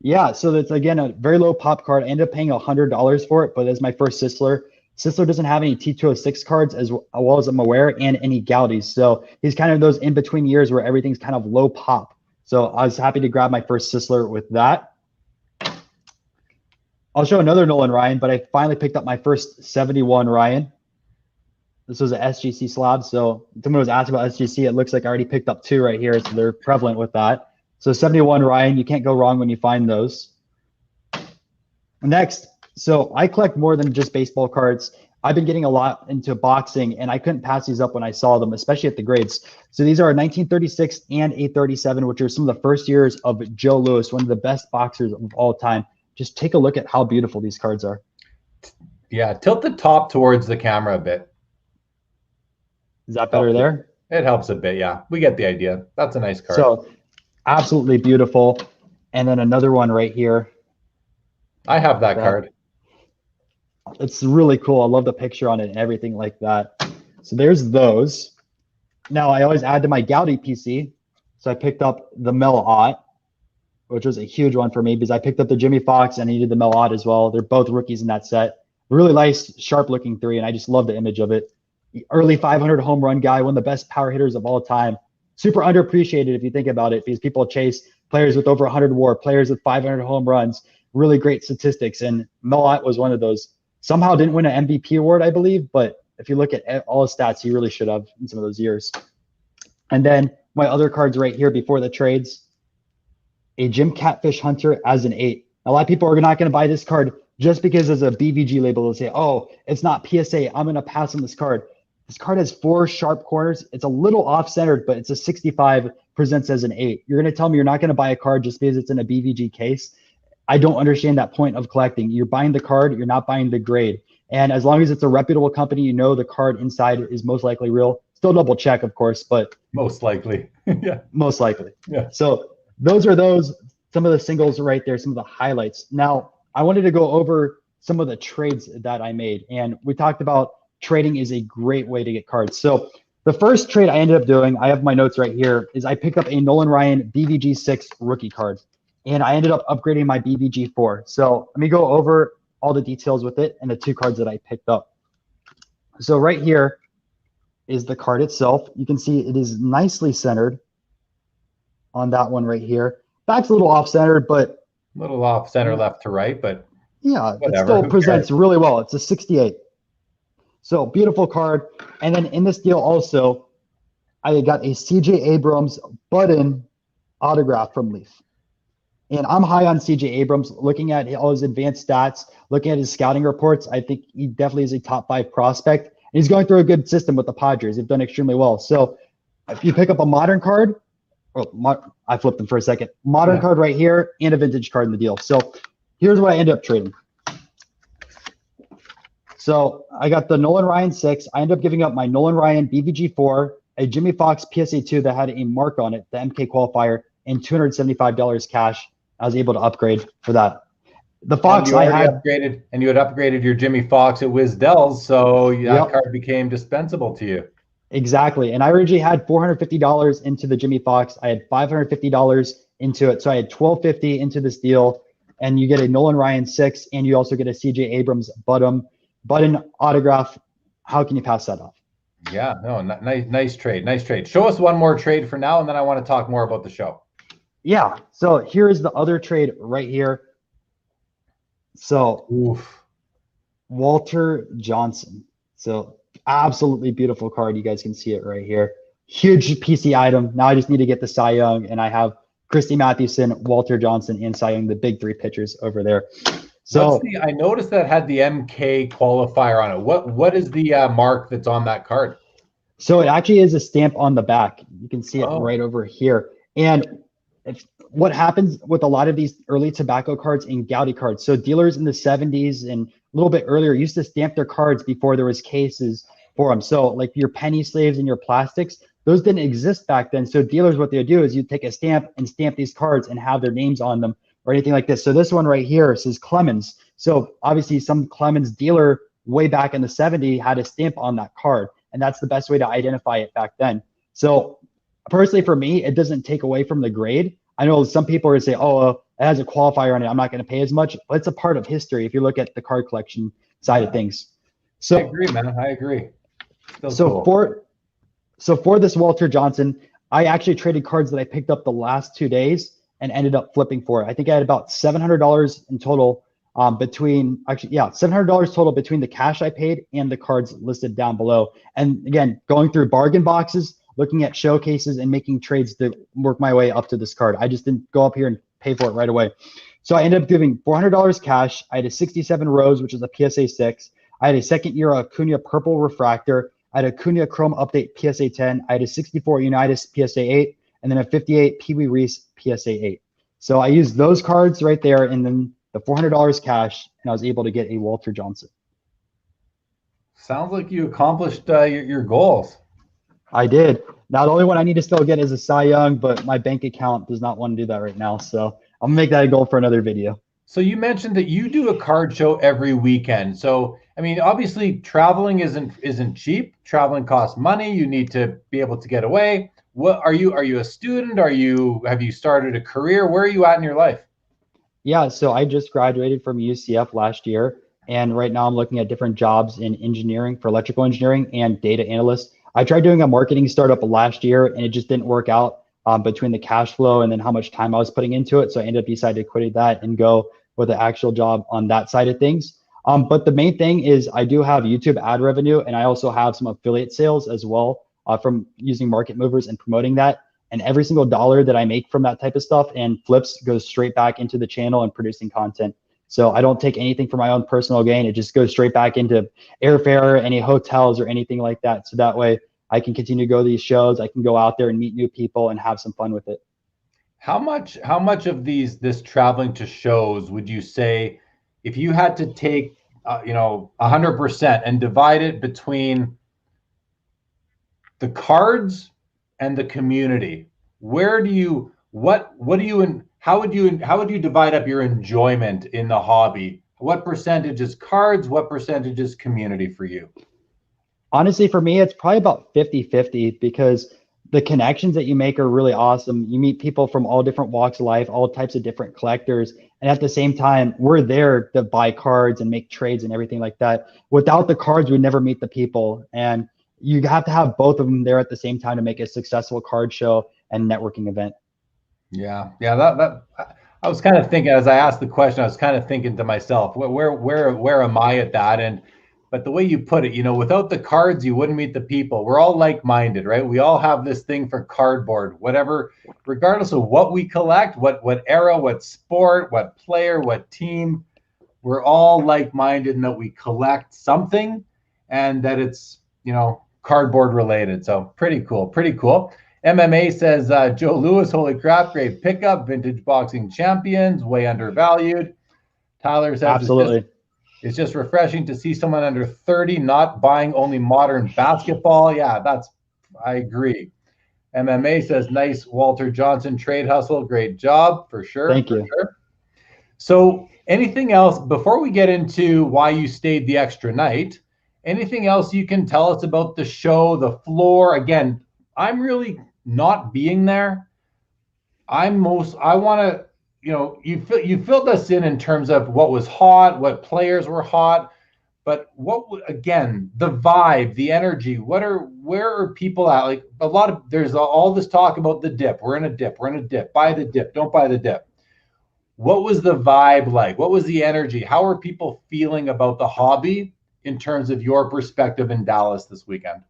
yeah, so that's, again, a very low pop card. I ended up paying $100 for it, but it's my first Sisler. Sisler doesn't have any T206 cards as well as I'm aware, and any Gaudies. So he's kind of those in-between years where everything's kind of low pop. So I was happy to grab my first Sisler with that. I'll show another Nolan Ryan, but I finally picked up my first 71 Ryan. This was an SGC slab. So someone was asked about SGC. It looks like I already picked up 2 right here. So they're prevalent with that. So 71 Ryan, you can't go wrong when you find those. Next, so I collect more than just baseball cards. I've been getting a lot into boxing, and I couldn't pass these up when I saw them, especially at the grades. So these are 1936 and 837, which are some of the first years of Joe Louis, one of the best boxers of all time. Just take a look at how beautiful these cards are. Yeah, tilt the top towards the camera a bit. Is that better there? It helps a bit, yeah. We get the idea. That's a nice card. So absolutely beautiful. And then another one right here. I have that card. It's really cool. I love the picture on it and everything like that. So there's those. Now I always add to my Gaudy PC. So I picked up the Mel Ott, which was a huge one for me because I picked up the Jimmy Fox and I needed the Mel Ott as well. They're both rookies in that set. Really nice, sharp looking 3, and I just love the image of it. The early 500 home run guy, one of the best power hitters of all time. Super underappreciated if you think about it, because people chase players with over 100 WAR, players with 500 home runs, really great statistics. And Mel Ott was one of those. Somehow didn't win an MVP award, I believe, but if you look at all his stats, he really should have in some of those years. And then my other cards right here before the trades, a Jim Catfish Hunter as an 8. A lot of people are not going to buy this card just because there's a BVG label. They'll say, oh, it's not PSA. I'm going to pass on this card. This card has 4 sharp corners. It's a little off-centered, but it's a 65, presents as an 8. You're going to tell me you're not going to buy a card just because it's in a BVG case? I don't understand that point of collecting. You're buying the card, you're not buying the grade. And as long as it's a reputable company, you know the card inside is most likely real. Still double check, of course, but most likely. Yeah. Most likely. Yeah. So those are some of the singles right there, some of the highlights. Now, I wanted to go over some of the trades that I made. And we talked about trading is a great way to get cards. So the first trade I ended up doing, I have my notes right here, is I picked up a Nolan Ryan BVG 6 rookie card. And I ended up upgrading my BVG 4. So let me go over all the details with it and the 2 cards that I picked up. So right here is the card itself. You can see it is nicely centered on that one right here. Back's a little off-centered, but a little off-center left to right, but yeah, whatever. It still presents really well. It's a 68. So beautiful card. And then in this deal also, I got a CJ Abrams button autograph from Leaf. And I'm high on CJ Abrams. Looking at all his advanced stats, looking at his scouting reports, I think he definitely is a top 5 prospect. And he's going through a good system with the Padres. They've done extremely well. So if you pick up a modern card, I flipped them for a second. Modern card right here and a vintage card in the deal. So here's what I ended up trading. So I got the Nolan Ryan 6. I ended up giving up my Nolan Ryan BVG 4, a Jimmy Fox PSA 2 that had a mark on it, the MK qualifier, and $275 cash. I was able to upgrade for that. The Fox I had upgraded, and you had upgraded your Jimmy Fox at Wisdells, so that card became dispensable to you. Exactly. And I originally had $450 into the Jimmy Fox. I had $550 into it. So I had $1,250 into this deal. And you get a Nolan Ryan 6, and you also get a CJ Abrams button autograph. How can you pass that off? Yeah, no, nice trade. Nice trade. Show us one more trade for now, and then I want to talk more about the show. Yeah. So here's the other trade right here. So Walter Johnson. So absolutely beautiful card. You guys can see it right here. Huge PC item. Now I just need to get the Cy Young, and I have Christy Mathewson, Walter Johnson, and Cy Young, the big 3 pitchers over there. So I noticed that had the MK qualifier on it. What is the mark that's on that card? So it actually is a stamp on the back. You can see it right over here. And what happens with a lot of these early tobacco cards and Gaudy cards, so dealers in the 70s and a little bit earlier used to stamp their cards before there was cases for them. So like your penny slaves and your plastics, those didn't exist back then. So dealers, what they would do is you take a stamp and stamp these cards and have their names on them or anything like this. So this one right here says Clemens. So obviously some Clemens dealer way back in the 70s had a stamp on that card. And that's the best way to identify it back then. So personally for me, it doesn't take away from the grade. I know some people are going to say, oh, it has a qualifier on it, I'm not going to pay as much. But it's a part of history if you look at the card collection side of things. So I agree, man. I agree. So for this Walter Johnson, I actually traded cards that I picked up the last 2 days and ended up flipping for it. I think I had about $700 in total between actually, yeah, $700 total between the cash I paid and the cards listed down below. And again, going through bargain boxes, looking at showcases and making trades to work my way up to this card. I just didn't go up here and pay for it right away. So I ended up giving $400 cash. I had a 67 Rose, which is a PSA 6. I had a second year Acuna Purple Refractor. I had a Acuna Chrome Update PSA 10. I had a 64 Unitas PSA 8, and then a 58 Pee Wee Reese PSA 8. So I used those cards right there, and then the $400 cash, and I was able to get a Walter Johnson. Sounds like you accomplished your goals. I did. Now the only one I need to still get is a Cy Young, but my bank account does not want to do that right now. So I'm gonna make that a goal for another video. So you mentioned that you do a card show every weekend. So I mean, obviously traveling isn't cheap. Traveling costs money. You need to be able to get away. What are you a student? Have you started a career? Where are you at in your life? Yeah, so I just graduated from UCF last year, and right now I'm looking at different jobs in engineering for electrical engineering and data analyst. I tried doing a marketing startup last year, and it just didn't work out between the cash flow and then how much time I was putting into it. So I ended up deciding to quit that and go with an actual job on that side of things. But the main thing is I do have YouTube ad revenue, and I also have some affiliate sales as well from using market movers and promoting that. And every single dollar that I make from that type of stuff and flips goes straight back into the channel and producing content. So I don't take anything for my own personal gain. It just goes straight back into airfare, any hotels or anything like that. So that way I can continue to go to these shows. I can go out there and meet new people and have some fun with it. How much of this traveling to shows would you say, if you had to take 100% and divide it between the cards and the community, how would you divide up your enjoyment in the hobby? What percentage is cards? What percentage is community for you? Honestly, for me, it's probably about 50-50 because the connections that you make are really awesome. You meet people from all different walks of life, all types of different collectors. And at the same time, we're there to buy cards and make trades and everything like that. Without the cards, we'd never meet the people. And you have to have both of them there at the same time to make a successful card show and networking event. Yeah. That I was kind of thinking as I asked the question, I was kind of thinking to myself, where am I at that? But the way you put it, without the cards, you wouldn't meet the people. We're all like-minded, right? We all have this thing for cardboard, whatever, regardless of what we collect, what era, what sport, what player, what team, we're all like-minded in that we collect something and that it's, cardboard related. So pretty cool. MMA says, Joe Lewis, holy crap, great pickup, vintage boxing champions, way undervalued. Tyler says, absolutely. It's just refreshing to see someone under 30 not buying only modern basketball. Yeah, I agree. MMA says, nice Walter Johnson trade hustle. Great job, for sure. Thank you. Sure. So anything else, before we get into why you stayed the extra night, anything else you can tell us about the show, the floor? Again, I'm really not being there. I want to, you filled us in terms of what was hot, what players were hot, but again, the vibe, the energy, where are people at? Like there's all this talk about the dip. We're in a dip, buy the dip, don't buy the dip. What was the vibe like? What was the energy? How are people feeling about the hobby in terms of your perspective in Dallas this weekend?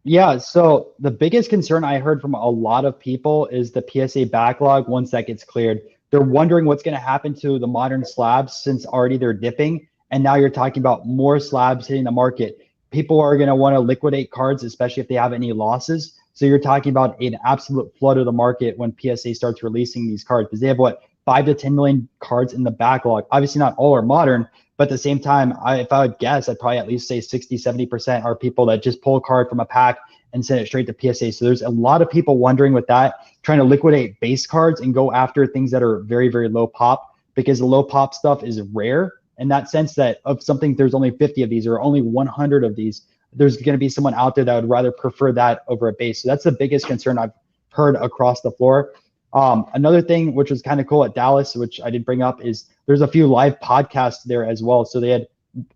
Yeah, so the biggest concern I heard from a lot of people is the PSA backlog once that gets cleared. They're wondering what's going to happen to the modern slabs since already they're dipping. And now you're talking about more slabs hitting the market. People are going to want to liquidate cards, especially if they have any losses. So you're talking about an absolute flood of the market when PSA starts releasing these cards, because they have 5 to 10 million cards in the backlog. Obviously not all are modern, but at the same time, if I would guess, I'd probably at least say 60-70% are people that just pull a card from a pack and send it straight to PSA. So there's a lot of people wondering with that, trying to liquidate base cards and go after things that are very, very low pop, because the low pop stuff is rare in that sense that of something, there's only 50 of these or only 100 of these. There's going to be someone out there that would rather prefer that over a base. So that's the biggest concern I've heard across the floor. Another thing which was kind of cool at Dallas, which I did bring up, is there's a few live podcasts there as well. So they had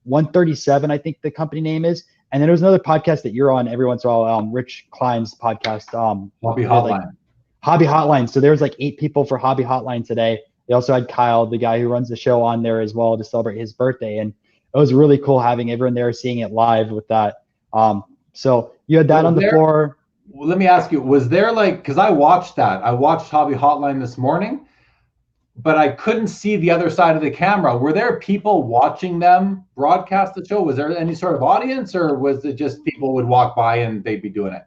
137, I think the company name is. And then there's another podcast that you're on every once in a while, Rich Klein's podcast. Hobby Hotline. Hobby Hotline. So there's 8 people for Hobby Hotline today. They also had Kyle, the guy who runs the show, on there as well to celebrate his birthday. And it was really cool having everyone there seeing it live with that. So you had that on the floor. Well, let me ask you, was there like, because I watched that. I watched Hobby Hotline this morning, but I couldn't see the other side of the camera. Were there people watching them broadcast the show? Was there any sort of audience, or was it just people would walk by and they'd be doing it?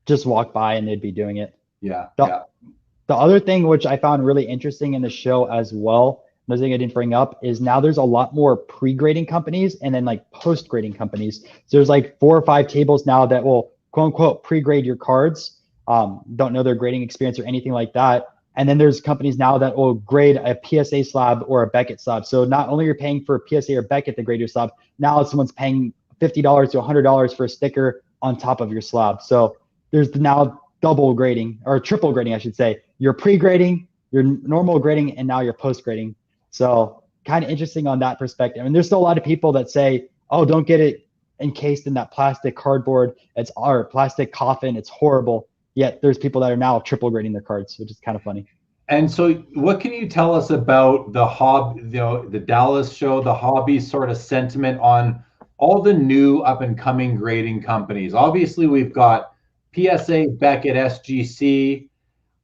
Just walk by and they'd be doing it. Yeah. The other thing which I found really interesting in the show as well, another thing I didn't bring up, is now there's a lot more pre-grading companies and then like post-grading companies. So there's like 4 or 5 tables now that will quote unquote pre-grade your cards. Don't know their grading experience or anything like that. And then there's companies now that will grade a PSA slab or a Beckett slab. So not only you're paying for a PSA or Beckett to grade your slab, now someone's paying $50 to $100 for a sticker on top of your slab. So there's now double grading, or triple grading, I should say. You're pre-grading, your normal grading, and now you're post-grading. So kind of interesting on that perspective. And there's still a lot of people that say, oh, don't get it encased in that plastic cardboard, or plastic coffin, it's horrible. Yet there's people that are now triple grading their cards, which is kind of funny. And so what can you tell us about the the Dallas show, the hobby sort of sentiment on all the new up and coming grading companies? Obviously, we've got PSA, Beckett, SGC.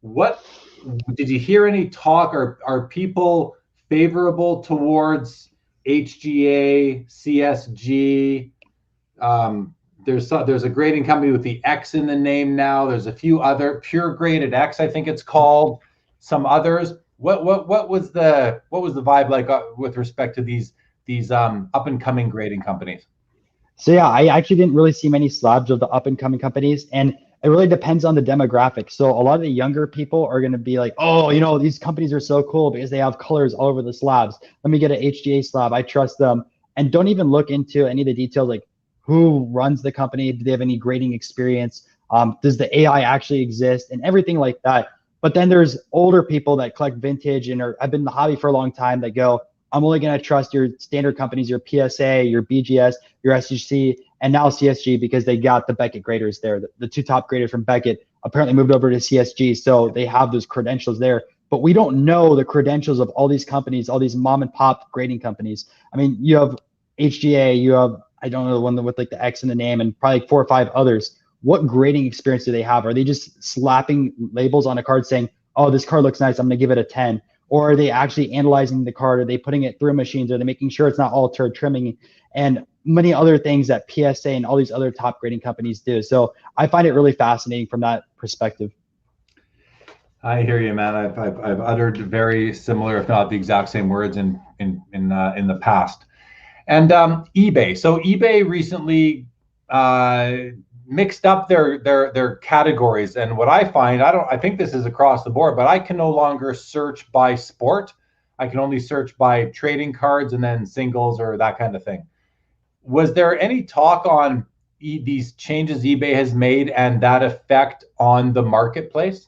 What did you hear any talk? Are people favorable towards HGA, CSG? There's a grading company with the X in the name now. There's a few other Pure Graded X, I think it's called. Some others. What was the vibe like with respect to these up and coming grading companies? So yeah, I actually didn't really see many slabs of the up and coming companies, and it really depends on the demographic. So a lot of the younger people are going to be like, oh, you know, these companies are so cool because they have colors all over the slabs. Let me get an HGA slab. I trust them. And don't even look into any of the details, like who runs the company. Do they have any grading experience? Does the AI actually exist? And everything like that. But then there's older people that collect vintage and have been in the hobby for a long time that go, I'm only going to trust your standard companies, your PSA, your BGS, your SGC, and now CSG, because they got the Beckett graders there. The 2 top graders from Beckett apparently moved over to CSG, so they have those credentials there. But we don't know the credentials of all these companies, all these mom and pop grading companies. I mean, you have HGA, you have, I don't know, the one with like the X in the name, and probably like 4 or 5 others. What grading experience do they have? Are they just slapping labels on a card saying, oh, this card looks nice, I'm going to give it a 10? Or are they actually analyzing the card? Are they putting it through machines? Are they making sure it's not altered, trimming, and many other things that PSA and all these other top grading companies do? So I find it really fascinating from that perspective. I hear you, man. I've uttered very similar, if not the exact same words in the past. And eBay. So eBay recently mixed up their categories, and what I find, I think this is across the board, but I can no longer search by sport. I can only search by trading cards and then singles or that kind of thing. Was there any talk on these changes eBay has made and that effect on the marketplace?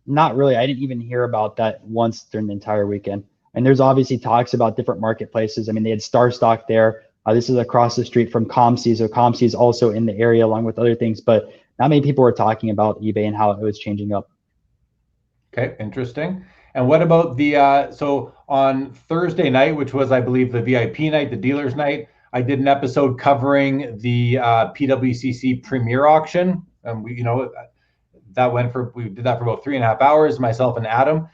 Not really. I didn't even hear about that once during the entire weekend. And there's obviously talks about different marketplaces. I mean, they had Star Stock there. This is across the street from ComC, so ComC is also in the area along with other things, but not many people were talking about eBay and how it was changing up. Okay, interesting. And what about the, so on Thursday night, which was, I believe, the VIP night, the dealer's night, I did an episode covering the PWCC Premier Auction. And we, we did that for about 3.5 hours, myself and Adam.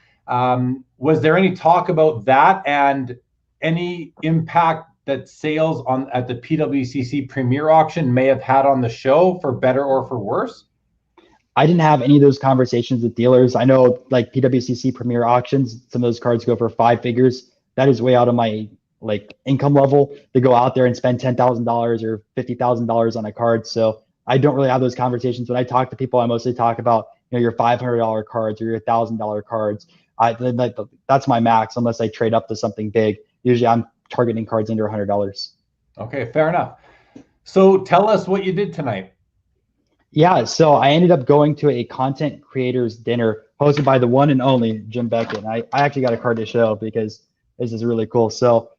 Was there any talk about that and any impact that sales at the PWCC Premier Auction may have had on the show, for better or for worse? I didn't have any of those conversations with dealers. I know like PWCC Premier Auctions, some of those cards go for 5 figures. That is way out of my income level to go out there and spend $10,000 or $50,000 on a card. So I don't really have those conversations. When I talk to people, I mostly talk about your $500 cards or your $1,000 cards. That's my max, unless I trade up to something big. Usually I'm targeting cards under $100. Okay, fair enough. So tell us what you did tonight. Yeah, so I ended up going to a content creators dinner hosted by the one and only Jim Beckett. And I actually got a card to show because this is really cool. So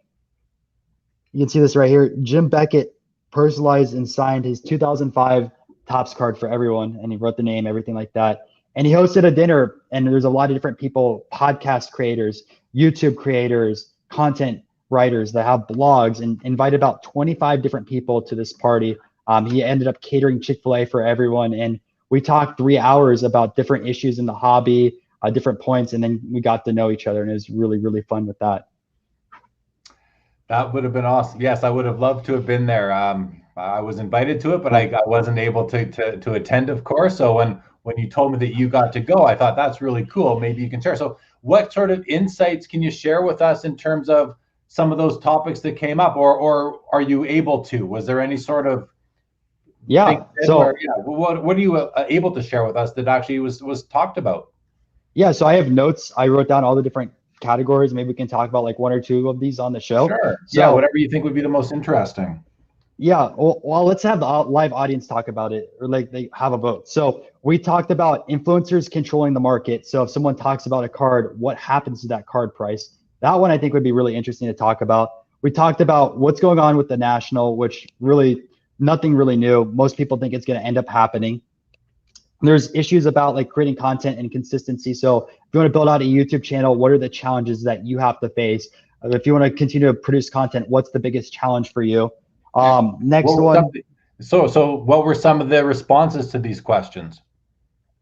you can see this right here. Jim Beckett personalized and signed his 2005 Topps card for everyone, and he wrote the name, everything like that. And he hosted a dinner, and there's a lot of different people, podcast creators, YouTube creators, content writers that have blogs, and invited about 25 different people to this party. He ended up catering Chick-fil-A for everyone, and we talked 3 hours about different issues in the hobby, different points, and then we got to know each other, and it was really, really fun with that. That would have been awesome. Yes, I would have loved to have been there. I was invited to it, but I wasn't able to attend, of course. So when you told me that you got to go, I thought that's really cool. Maybe you can share. So what sort of insights can you share with us in terms of some of those topics that came up, or are you able to? Was there any sort of what are you able to share with us that actually was talked about? Yeah, so I have notes. I wrote down all the different categories. Maybe we can talk about like one or two of these on the show. Sure. So, yeah, whatever you think would be the most interesting. Yeah, well, let's have the live audience talk about it, or like they have a vote. So we talked about influencers controlling the market. So if someone talks about a card, what happens to that card price? That one I think would be really interesting to talk about. We talked about what's going on with the national, which really nothing really new. Most people think it's going to end up happening. There's issues about like creating content and consistency. So if you want to build out a YouTube channel, what are the challenges that you have to face? If you want to continue to produce content, what's the biggest challenge for you? Next one. So what were some of the responses to these questions?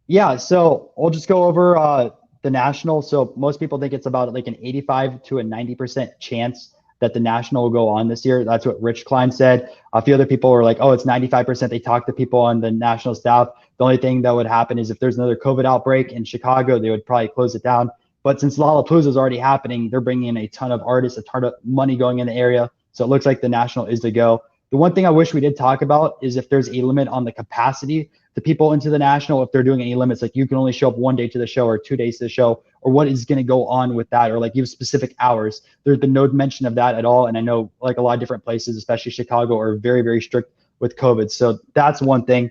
Yeah, so I'll just go over the national. So most people think it's about like an 85 to a 90% chance that the national will go on this year. That's what Rich Klein said. A few other people were like, oh, it's 95%. They talked to people on the national staff. The only thing that would happen is if there's another COVID outbreak in Chicago, they would probably close it down. But since Lollapalooza is already happening, they're bringing in a ton of artists, a ton of money going in the area. So it looks like the national is the go. The one thing I wish we did talk about is if there's a limit on the capacity, the people into the national, if they're doing any limits, like you can only show up 1 day to the show or 2 days to the show, or what is going to go on with that, or like you have specific hours. There's been no mention of that at all. And I know like a lot of different places, especially Chicago, are very, very strict with COVID. So that's one thing.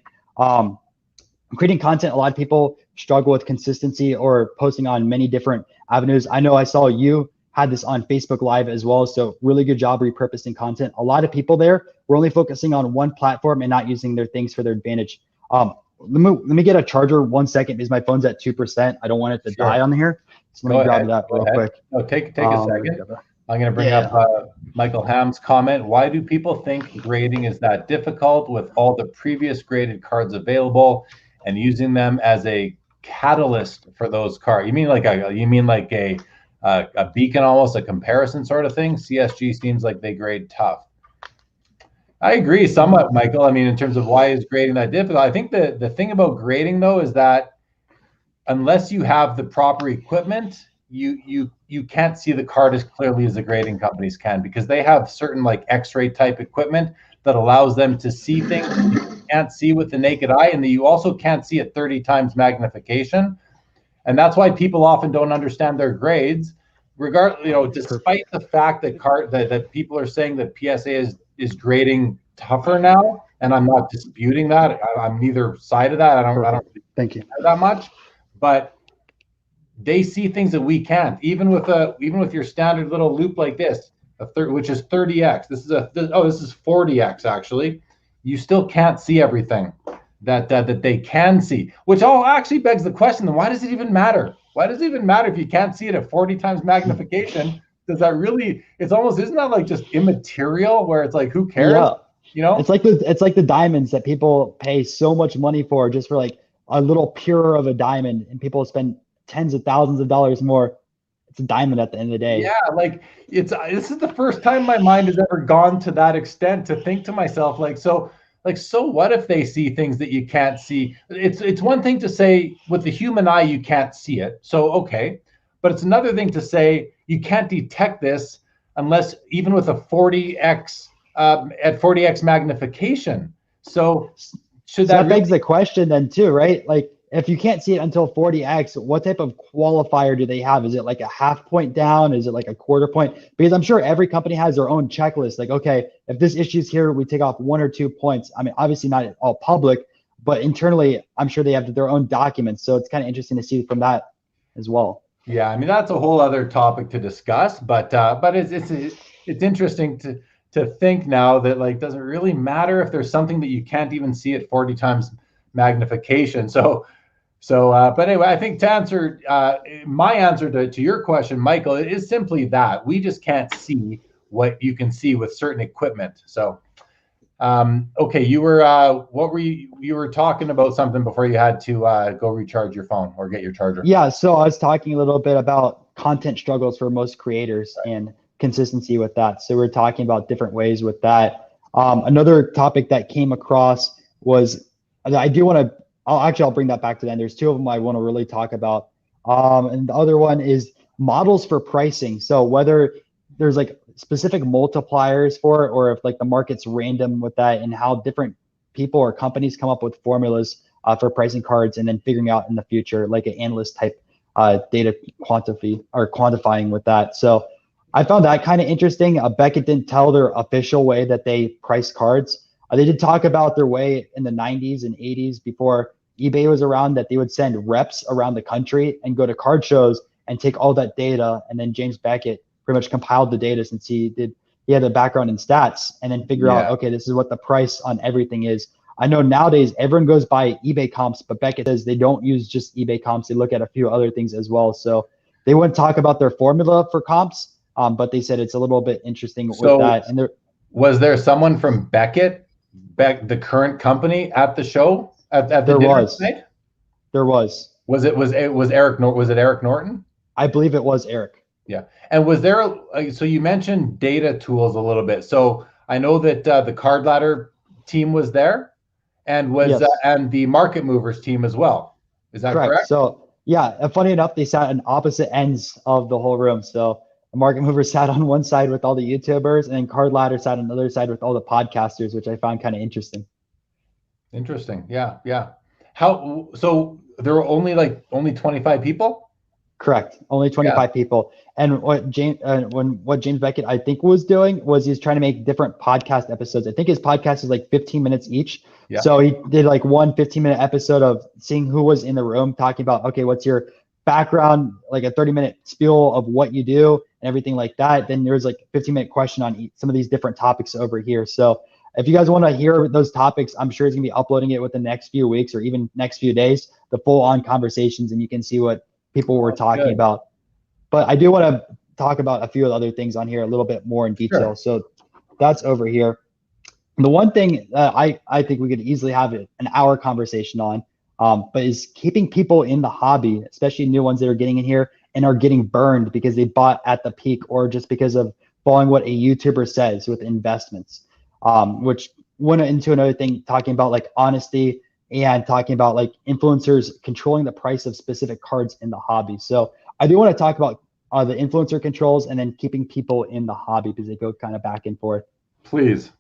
Creating content, a lot of people struggle with consistency or posting on many different avenues. I know I saw you had this on Facebook Live as well. So really good job repurposing content. A lot of people there were only focusing on one platform and not using their things for their advantage. Let me get a charger 1 second because my phone's at 2%. I don't want it to die on here. So let me grab that real quick. No, take a second. I'm going to bring up Michael Ham's comment. Why do people think grading is that difficult with all the previous graded cards available and using them as a catalyst for those cards? You mean like a beacon, almost a comparison sort of thing? CSG seems like they grade tough. I agree somewhat, Michael. I mean, in terms of why is grading that difficult, I think the thing about grading though is that unless you have the proper equipment, you can't see the card as clearly as the grading companies can, because they have certain like X-ray type equipment that allows them to see things you can't see with the naked eye, and that you also can't see at 30 times magnification. And that's why people often don't understand their grades, despite the fact that that people are saying that PSA is grading tougher now, and I'm not disputing that. I'm neither side of that. I don't thank you that much, but they see things that we can't. Even with your standard little loop like this, which is 30x. This is 40x actually. You still can't see everything that they can see, which all actually begs the question: then why does it even matter? Why does it even matter if you can't see it at 40 times magnification? Does that really? It's almost, isn't that like just immaterial? Where it's like, who cares? Yeah. You know, it's like the diamonds that people pay so much money for, just for like a little purer of a diamond, and people spend tens of thousands of dollars more. It's a diamond at the end of the day. Yeah, like this is the first time my mind has ever gone to that extent to think to myself like, so what if they see things that you can't see? It's one thing to say with the human eye you can't see it, so okay, but it's another thing to say you can't detect this unless even with a 40x at 40x magnification. So that begs the question then too, right? Like if you can't see it until 40x, what type of qualifier do they have? Is it like a half point down? Is it like a quarter point? Because I'm sure every company has their own checklist. Like, okay, if this issue's here, we take off 1 or 2 points. I mean, obviously not all public, but internally, I'm sure they have their own documents. So it's kind of interesting to see from that as well. Yeah, I mean, that's a whole other topic to discuss, but it's interesting to think now that like, does it really matter if there's something that you can't even see at 40 times magnification? So So, but anyway, I think to answer my answer to your question, Michael, it is simply that we just can't see what you can see with certain equipment. So, okay, you were what were you were talking about something before you had to go recharge your phone or get your charger. Yeah, so I was talking a little bit about content struggles for most creators and consistency with that. So we're talking about different ways with that. Another topic that came across was I do want to. I'll bring that back to the end. There's two of them I want to really talk about, and the other one is models for pricing. So whether there's like specific multipliers for it, or if like the market's random with that, and how different people or companies come up with formulas for pricing cards, and then figuring out in the future like an analyst type data quantifying with that. So I found that kind of interesting. Beckett didn't tell their official way that they price cards. They did talk about their way in the 90s and 80s before eBay was around, that they would send reps around the country and go to card shows and take all that data. And then James Beckett pretty much compiled the data, since he had a background in stats, and then figure out, okay, this is what the price on everything is. I know nowadays everyone goes by eBay comps, but Beckett says they don't use just eBay comps. They look at a few other things as well. So they wouldn't talk about their formula for comps, but they said it's a little bit interesting with that. And was there someone from Beckett, the current company, at the show at the dinner tonight? There was. Was it Eric? Was it Eric Norton? I believe it was Eric. Yeah. And was there? So you mentioned data tools a little bit. So I know that the Card Ladder team was there, and was and the Market Movers team as well. Is that correct? So yeah, funny enough, they sat on opposite ends of the whole room. So the Market Movers sat on one side with all the YouTubers, and then Card Ladder sat on the other side with all the podcasters, which I found kind of interesting. Interesting. Yeah. Yeah. How? So there were only 25 people? Correct. Only 25 people. And what James Beckett, I think, was doing was he's trying to make different podcast episodes. I think his podcast is like 15 minutes each. Yeah. So he did like one 15-minute episode of seeing who was in the room, talking about, okay, what's your background, like a 30-minute spiel of what you do and everything like that. Then there's like a 15-minute question on some of these different topics over here. So if you guys want to hear those topics, I'm sure he's going to be uploading it within the next few weeks or even next few days, the full-on conversations, and you can see what people were talking about. But I do want to talk about a few of the other things on here a little bit more in detail. Sure. So that's over here. The one thing that I think we could easily have an hour conversation on, but is keeping people in the hobby, especially new ones that are getting in here and are getting burned because they bought at the peak, or just because of following what a YouTuber says with investments, which went into another thing, talking about like honesty, and talking about like influencers controlling the price of specific cards in the hobby. So I do want to talk about the influencer controls, and then keeping people in the hobby, because they go kind of back and forth. Please.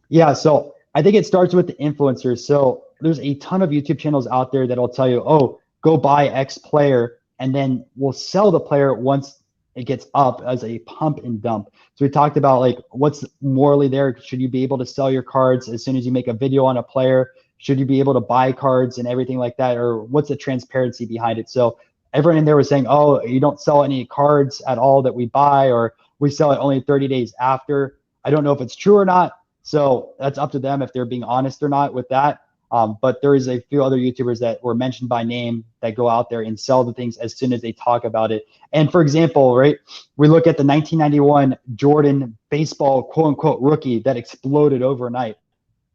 Yeah, so I think it starts with the influencers. So there's a ton of YouTube channels out there that'll tell you, oh, go buy X player, and then we'll sell the player once it gets up as a pump and dump. So we talked about like what's morally there. Should you be able to sell your cards as soon as you make a video on a player? Should you be able to buy cards and everything like that? Or what's the transparency behind it? So everyone in there was saying, oh, you don't sell any cards at all that we buy, or we sell it only 30 days after. I don't know if it's true or not. So that's up to them if they're being honest or not with that. But there is a few other YouTubers that were mentioned by name that go out there and sell the things as soon as they talk about it. And for example, right, we look at the 1991 Jordan baseball quote unquote rookie that exploded overnight.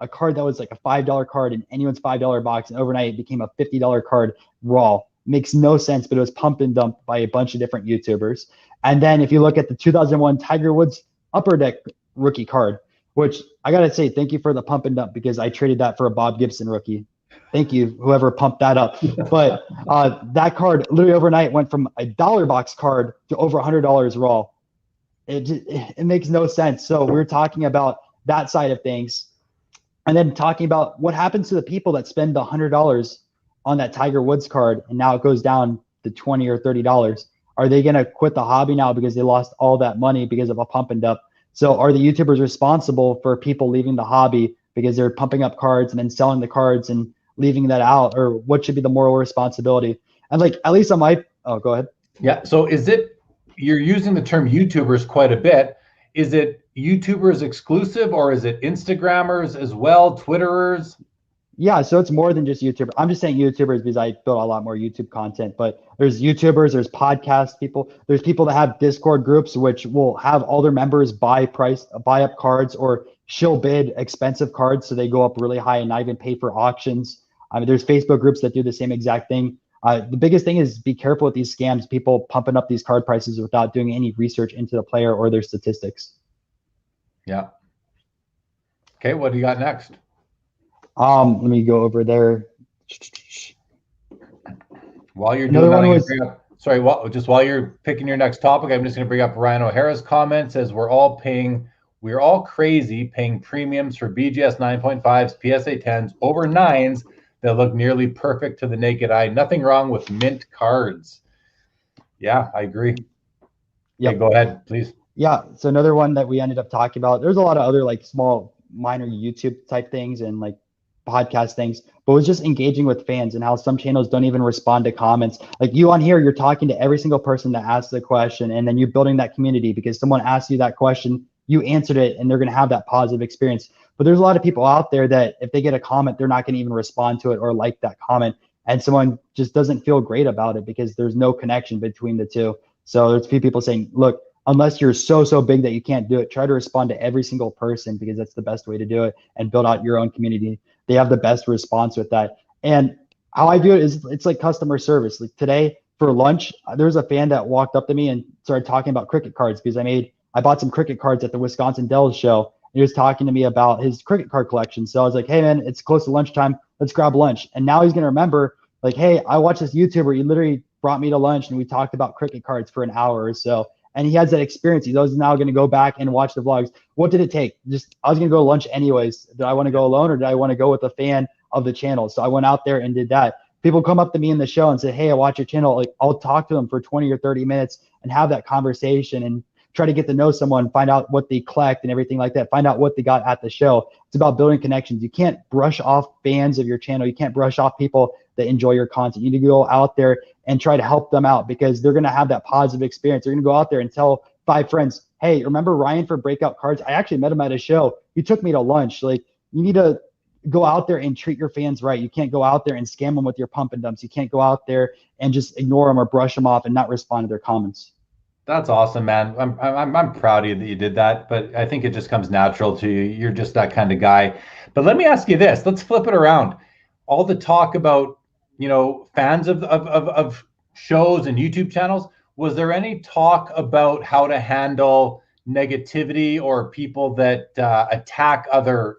A card that was like a $5 card in anyone's $5 box, and overnight it became a $50 card raw. Makes no sense, but it was pump and dump by a bunch of different YouTubers. And then if you look at the 2001 Tiger Woods Upper Deck rookie card, which I got to say, thank you for the pump and dump, because I traded that for a Bob Gibson rookie. Thank you, whoever pumped that up. But that card literally overnight went from a $1 box card to over $100 raw. It makes no sense. So we're talking about that side of things. And then talking about what happens to the people that spend the $100 on that Tiger Woods card, and now it goes down to $20 or $30. Are they going to quit the hobby now because they lost all that money because of a pump and dump? So are the YouTubers responsible for people leaving the hobby because they're pumping up cards and then selling the cards and leaving that out? Or what should be the moral responsibility? And like, at least on my, oh, go ahead. Yeah. So is it, you're using the term YouTubers quite a bit. Is it YouTubers exclusive, or is it Instagrammers as well, Twitterers? Yeah, so it's more than just YouTuber. I'm just saying YouTubers because I build a lot more YouTube content, but there's YouTubers, there's podcast people, there's people that have Discord groups which will have all their members buy up cards or shill bid expensive cards so they go up really high and not even pay for auctions. I mean, there's Facebook groups that do the same exact thing. The biggest thing is be careful with these scams, people pumping up these card prices without doing any research into the player or their statistics. Yeah. Okay, what do you got next? Let me go over there. While you're Another doing that, one I'm going to was bring up, sorry, just while you're picking your next topic, I'm just going to bring up Ryan O'Hara's comment. Says we're all crazy paying premiums for BGS 9.5s, PSA 10s, over 9s that look nearly perfect to the naked eye. Nothing wrong with mint cards. Yeah, I agree. Yep. Okay, go ahead, please. Yeah, so another one that we ended up talking about. There's a lot of other like small, minor YouTube type things and like podcast things, but it was just engaging with fans and how some channels don't even respond to comments. Like you on here, you're talking to every single person that asks the question, and then you're building that community because someone asked you that question, you answered it, and they're going to have that positive experience. But there's a lot of people out there that if they get a comment, they're not going to even respond to it or like that comment, and someone just doesn't feel great about it because there's no connection between the two. So there's a few people saying, look, unless you're so big that you can't do it, try to respond to every single person because that's the best way to do it and build out your own community. They have the best response with that. And how I view it is it's like customer service. Like today for lunch, there was a fan that walked up to me and started talking about cricket cards because I bought some cricket cards at the Wisconsin Dells show. And he was talking to me about his cricket card collection. So I was like, hey man, it's close to lunchtime. Let's grab lunch. And now he's gonna remember, like, hey, I watched this YouTuber. He literally brought me to lunch and we talked about cricket cards for an hour or so. And he has that experience. He's now going to go back and watch the vlogs. What did it take? Just I was going to go to lunch anyways. Did I want to go alone or did I want to go with a fan of the channel? So I went out there and did that. People come up to me in the show and say, hey, I watch your channel. Like I'll talk to them for 20 or 30 minutes and have that conversation and try to get to know someone, find out what they collect and everything like that, find out what they got at the show. It's about building connections. You can't brush off fans of your channel. You can't brush off people that enjoy your content. You need to go out there and try to help them out because they're going to have that positive experience. They're going to go out there and tell 5 friends, hey, remember Ryan for Breakout Cards? I actually met him at a show. He took me to lunch. Like you need to go out there and treat your fans right. You can't go out there and scam them with your pump and dumps. You can't go out there and just ignore them or brush them off and not respond to their comments. That's awesome, man. I'm proud of you that you did that, but I think it just comes natural to you. You're just that kind of guy. But let me ask you this. Let's flip it around. All the talk about, fans of shows and YouTube channels, was there any talk about how to handle negativity or people that attack other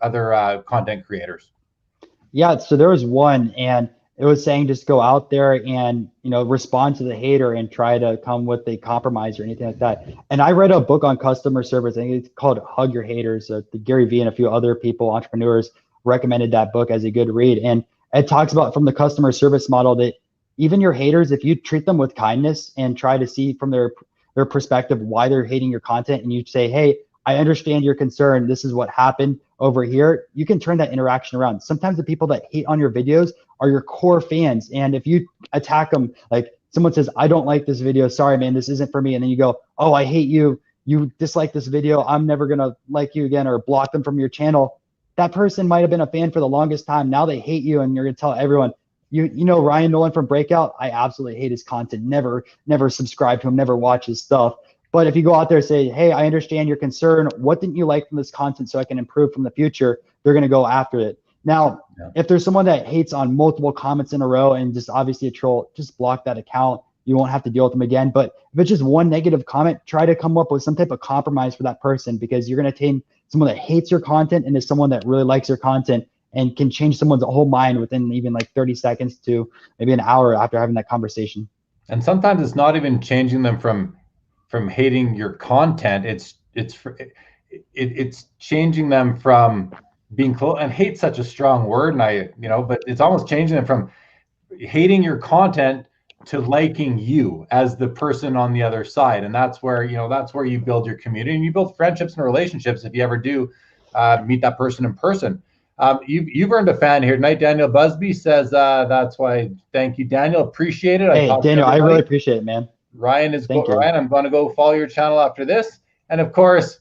content creators? Yeah, so there was one, and it was saying just go out there and respond to the hater and try to come with a compromise or anything like that. And I read a book on customer service. I think it's called Hug Your Haters. Gary Vee and a few other people, entrepreneurs, recommended that book as a good read. And it talks about from the customer service model that even your haters, if you treat them with kindness and try to see from their perspective why they're hating your content, and you say, hey, I understand your concern. This is what happened over here. You can turn that interaction around. Sometimes the people that hate on your videos are your core fans. And if you attack them, like someone says, I don't like this video. Sorry, man, this isn't for me. And then you go, oh, I hate you. You dislike this video. I'm never going to like you again, or block them from your channel. That person might have been a fan for the longest time. Now they hate you. And you're going to tell everyone, you know, Ryan Nolan from Breakout, I absolutely hate his content. Never subscribe to him, never watch his stuff. But if you go out there and say, hey, I understand your concern. What didn't you like from this content so I can improve from the future? They're going to go after it. Now, if there's someone that hates on multiple comments in a row and just obviously a troll, just block that account. You won't have to deal with them again. But if it's just one negative comment, try to come up with some type of compromise for that person, because you're going to turn someone that hates your content into someone that really likes your content and can change someone's whole mind within even like 30 seconds to maybe an hour after having that conversation. And sometimes it's not even changing them from hating your content. It's changing them from being close, and hate's such a strong word, and but it's almost changing them from hating your content to liking you as the person on the other side. And that's where you build your community and you build friendships and relationships if you ever do meet that person in person. You've earned a fan here tonight. Daniel Busby says that's why. Thank you, Daniel. Appreciate it. Hey, Daniel, I really appreciate it, man. Ryan, I'm going to go follow your channel after this. And of course,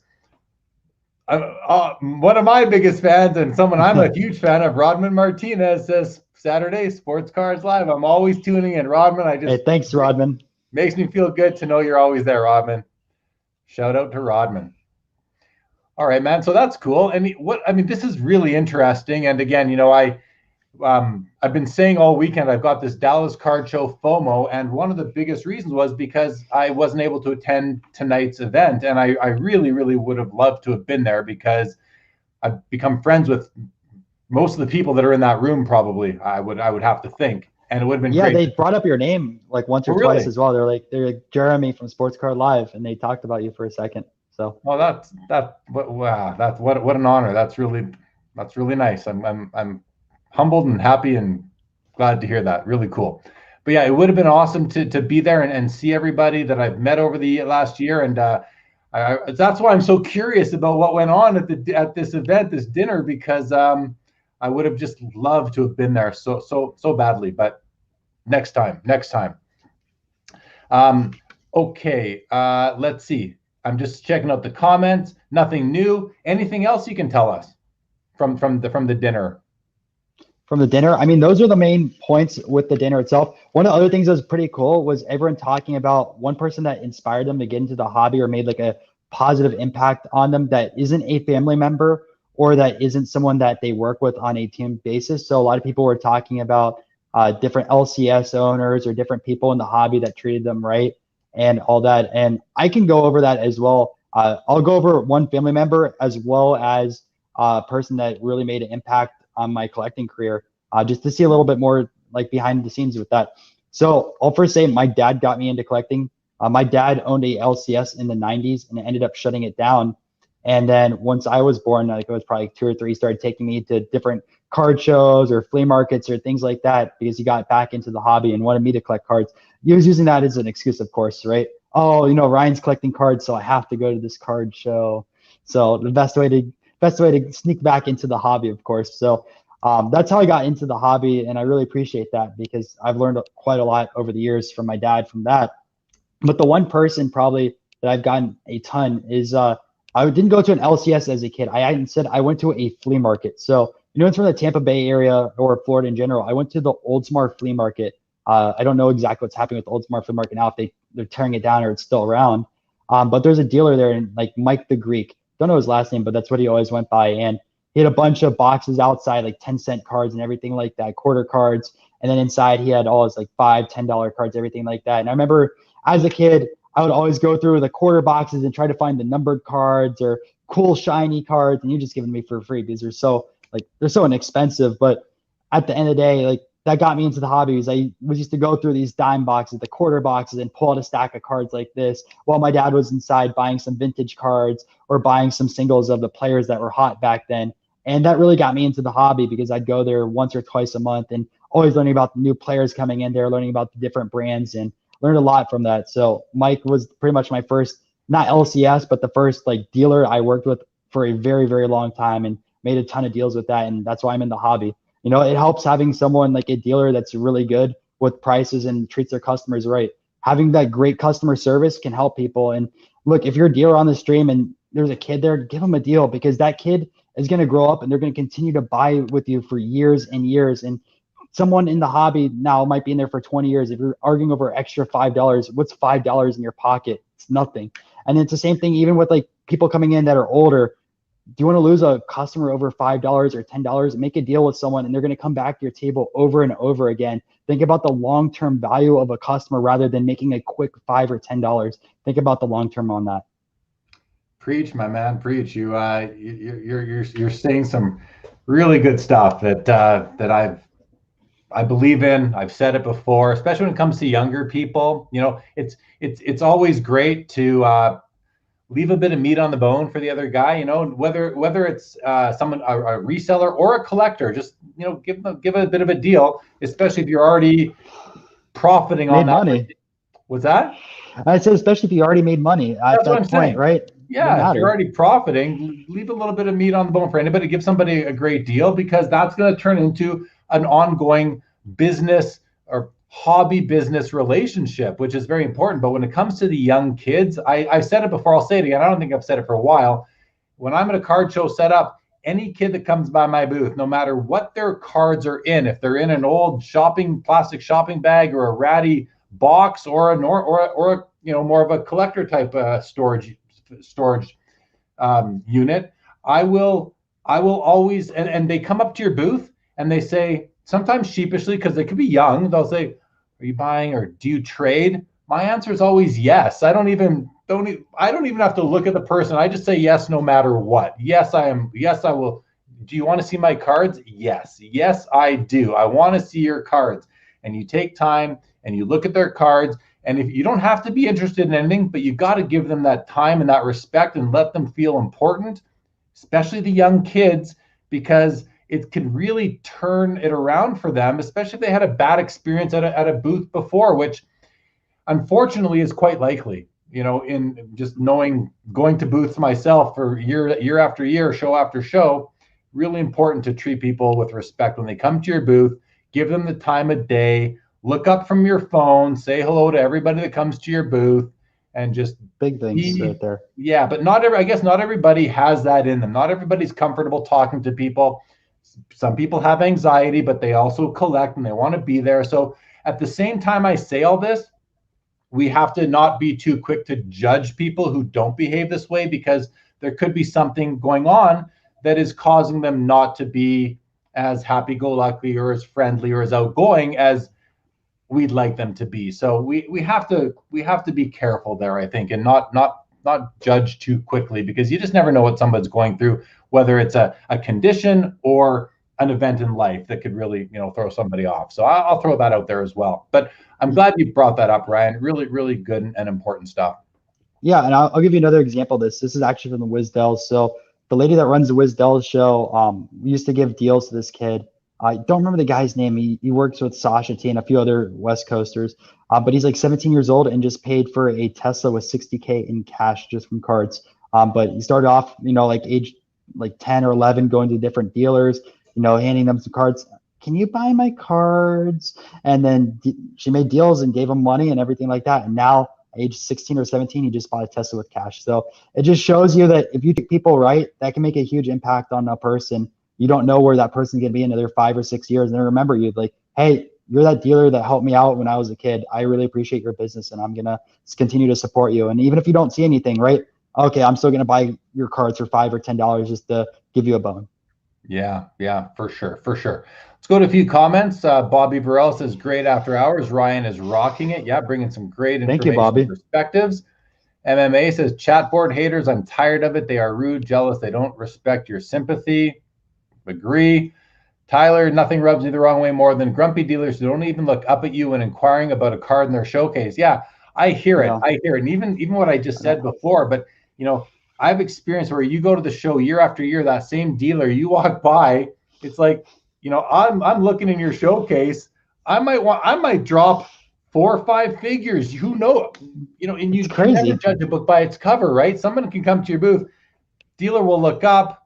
One of my biggest fans and someone I'm a huge fan of, Rodman Martinez, says Saturday Sports Cars Live. I'm always tuning in, Rodman. Hey, thanks, Rodman. Makes me feel good to know you're always there, Rodman. Shout out to Rodman. All right, man. So that's cool. I mean, this is really interesting. And again, I've been saying all weekend I've got this Dallas Card Show FOMO, and one of the biggest reasons was because I wasn't able to attend tonight's event, and I really, really would have loved to have been there because I've become friends with most of the people that are in that room. Probably, I would have to think, and it would have been great. They brought up your name like once or Really? twice as well. They're like Jeremy from Sports Card Live, and they talked about you for a second. So, Well, wow, that's what an honor. That's really nice. I'm humbled and happy and glad to hear that. Really cool. But yeah, it would have been awesome to be there and see everybody that I've met over the last year. And that's why I'm so curious about what went on at this event, this dinner, because I would have just loved to have been there so badly. But next time. Okay, let's see. I'm just checking out the comments. Nothing new. Anything else you can tell us from the dinner? from the dinner, I mean, those are the main points with the dinner itself. One of the other things that was pretty cool was everyone talking about one person that inspired them to get into the hobby or made like a positive impact on them that isn't a family member or that isn't someone that they work with on a team basis. So a lot of people were talking about different LCS owners or different people in the hobby that treated them right and all that. And I can go over that as well. I'll go over one family member as well as a person that really made an impact on my collecting career, just to see a little bit more like behind the scenes with that. So I'll first say my dad got me into collecting. My dad owned a LCS in the 90s and ended up shutting it down. And then once I was born, like it was probably 2 or 3, started taking me to different card shows or flea markets or things like that because he got back into the hobby and wanted me to collect cards. He was using that as an excuse, of course, right? Oh, Ryan's collecting cards, so I have to go to this card show. So the best way to sneak back into the hobby, of course. So that's how I got into the hobby, and I really appreciate that because I've learned quite a lot over the years from my dad from that. But the one person probably that I've gotten a ton is I didn't go to an LCS as a kid. Instead I went to a flea market. So it's from the Tampa Bay area or Florida in general. I went to the Oldsmar flea market. I don't know exactly what's happening with the Oldsmar flea market now, if they're tearing it down or it's still around. But there's a dealer there, and like Mike the Greek. Don't know his last name, but that's what he always went by. And he had a bunch of boxes outside, like 10-cent cards and everything like that, quarter cards. And then inside he had all his like $5, $10 cards, everything like that. And I remember as a kid, I would always go through the quarter boxes and try to find the numbered cards or cool shiny cards, and you just give them to me for free because they're so inexpensive. But at the end of the day, like that got me into the hobby because I was used to go through these dime boxes, the quarter boxes, and pull out a stack of cards like this while my dad was inside buying some vintage cards or buying some singles of the players that were hot back then. And that really got me into the hobby because I'd go there once or twice a month and always learning about the new players coming in there, learning about the different brands, and learned a lot from that. So Mike was pretty much my first, not LCS, but the first like dealer I worked with for a very, very long time and made a ton of deals with that. And that's why I'm in the hobby. It helps having someone like a dealer that's really good with prices and treats their customers right. Having that great customer service can help people. And look, if you're a dealer on the stream and there's a kid there, give them a deal because that kid is going to grow up and they're going to continue to buy with you for years and years. And someone in the hobby now might be in there for 20 years. If you're arguing over extra $5, what's $5 in your pocket? It's nothing. And it's the same thing even with like people coming in that are older. Do you want to lose a customer over $5 or $10? Make a deal with someone and they're going to come back to your table over and over again. Think about the long-term value of a customer rather than making a quick $5 or $10. Think about the long-term on that. Preach, my man, preach. You're saying some really good stuff that I believe in. I've said it before, especially when it comes to younger people. It's always great to leave a bit of meat on the bone for the other guy. Whether it's someone a reseller or a collector, just give a bit of a deal, especially if you're already profiting on that money. What's that? I said, especially if you already made money at that point, right? Yeah, if you're already profiting, leave a little bit of meat on the bone for anybody. Give somebody a great deal because that's going to turn into an ongoing business or hobby business relationship, which is very important. But when it comes to the young kids, I've said it before, I'll say it again. I don't think I've said it for a while. when I'm at a card show set up, any kid that comes by my booth, no matter what their cards are in, if they're in an old plastic shopping bag or a ratty box or a more of a collector type storage unit, I will always, and they come up to your booth and they say, sometimes sheepishly, because they could be young, they'll say, are you buying or do you trade? My answer is always yes. I don't even have to look at the person. I just say yes no matter what. Yes, I am. Yes, I will. Do you want to see my cards? Yes. Yes, I do. I want to see your cards. And you take time and you look at their cards. And if you don't have to be interested in anything, but you got to give them that time and that respect and let them feel important, especially the young kids, because it can really turn it around for them, especially if they had a bad experience at a booth before, which unfortunately is quite likely. In just going to booths myself for year after year, show after show, really important to treat people with respect when they come to your booth. Give them the time of day. Look up from your phone. Say hello to everybody that comes to your booth, and just big things right there. Yeah, but I guess not everybody has that in them. Not everybody's comfortable talking to people. Some people have anxiety, but they also collect and they want to be there. So at the same time I say all this, we have to not be too quick to judge people who don't behave this way, because there could be something going on that is causing them not to be as happy-go-lucky or as friendly or as outgoing as we'd like them to be. So we have to be careful there, I think, and not judge too quickly, because you just never know what somebody's going through, whether it's a condition or an event in life that could really, throw somebody off. So I'll throw that out there as well. But I'm glad you brought that up, Ryan. Really, really good and important stuff. Yeah, and I'll give you another example of this. This is actually from the Wisdells. So the lady that runs the Wisdells show, we used to give deals to this kid. I don't remember the guy's name. He works with Sasha T and a few other West Coasters, but he's like 17 years old and just paid for a Tesla with $60K in cash just from cards. But he started off, like age 10 or 11, going to different dealers, handing them some cards. Can you buy my cards? And then she made deals and gave him money and everything like that. And now, age 16 or 17, he just bought a Tesla with cash. So it just shows you that if you treat people right, that can make a huge impact on a person. You don't know where that person's going to be in another 5 or 6 years. And they remember you like, hey, you're that dealer that helped me out when I was a kid. I really appreciate your business, and I'm going to continue to support you. And even if you don't see anything, right? Okay, I'm still going to buy your cards for $5 or $10 just to give you a bone. Yeah, for sure. Let's go to a few comments. Bobby Burrell says, great after hours. Ryan is rocking it. Yeah, bringing some great information. Thank you, Bobby. Perspectives. MMA says, chat board haters, I'm tired of it. They are rude, jealous. They don't respect your sympathy. Agree. Tyler, nothing rubs me the wrong way more than grumpy dealers who don't even look up at you when inquiring about a card in their showcase. Yeah, I hear it. And even what I just said before, but I've experienced where you go to the show year after year, that same dealer, you walk by, it's like, I'm looking in your showcase. I might drop 4 or 5 figures. Who knows? And you can never judge a book by its cover, right? Someone can come to your booth, dealer will look up,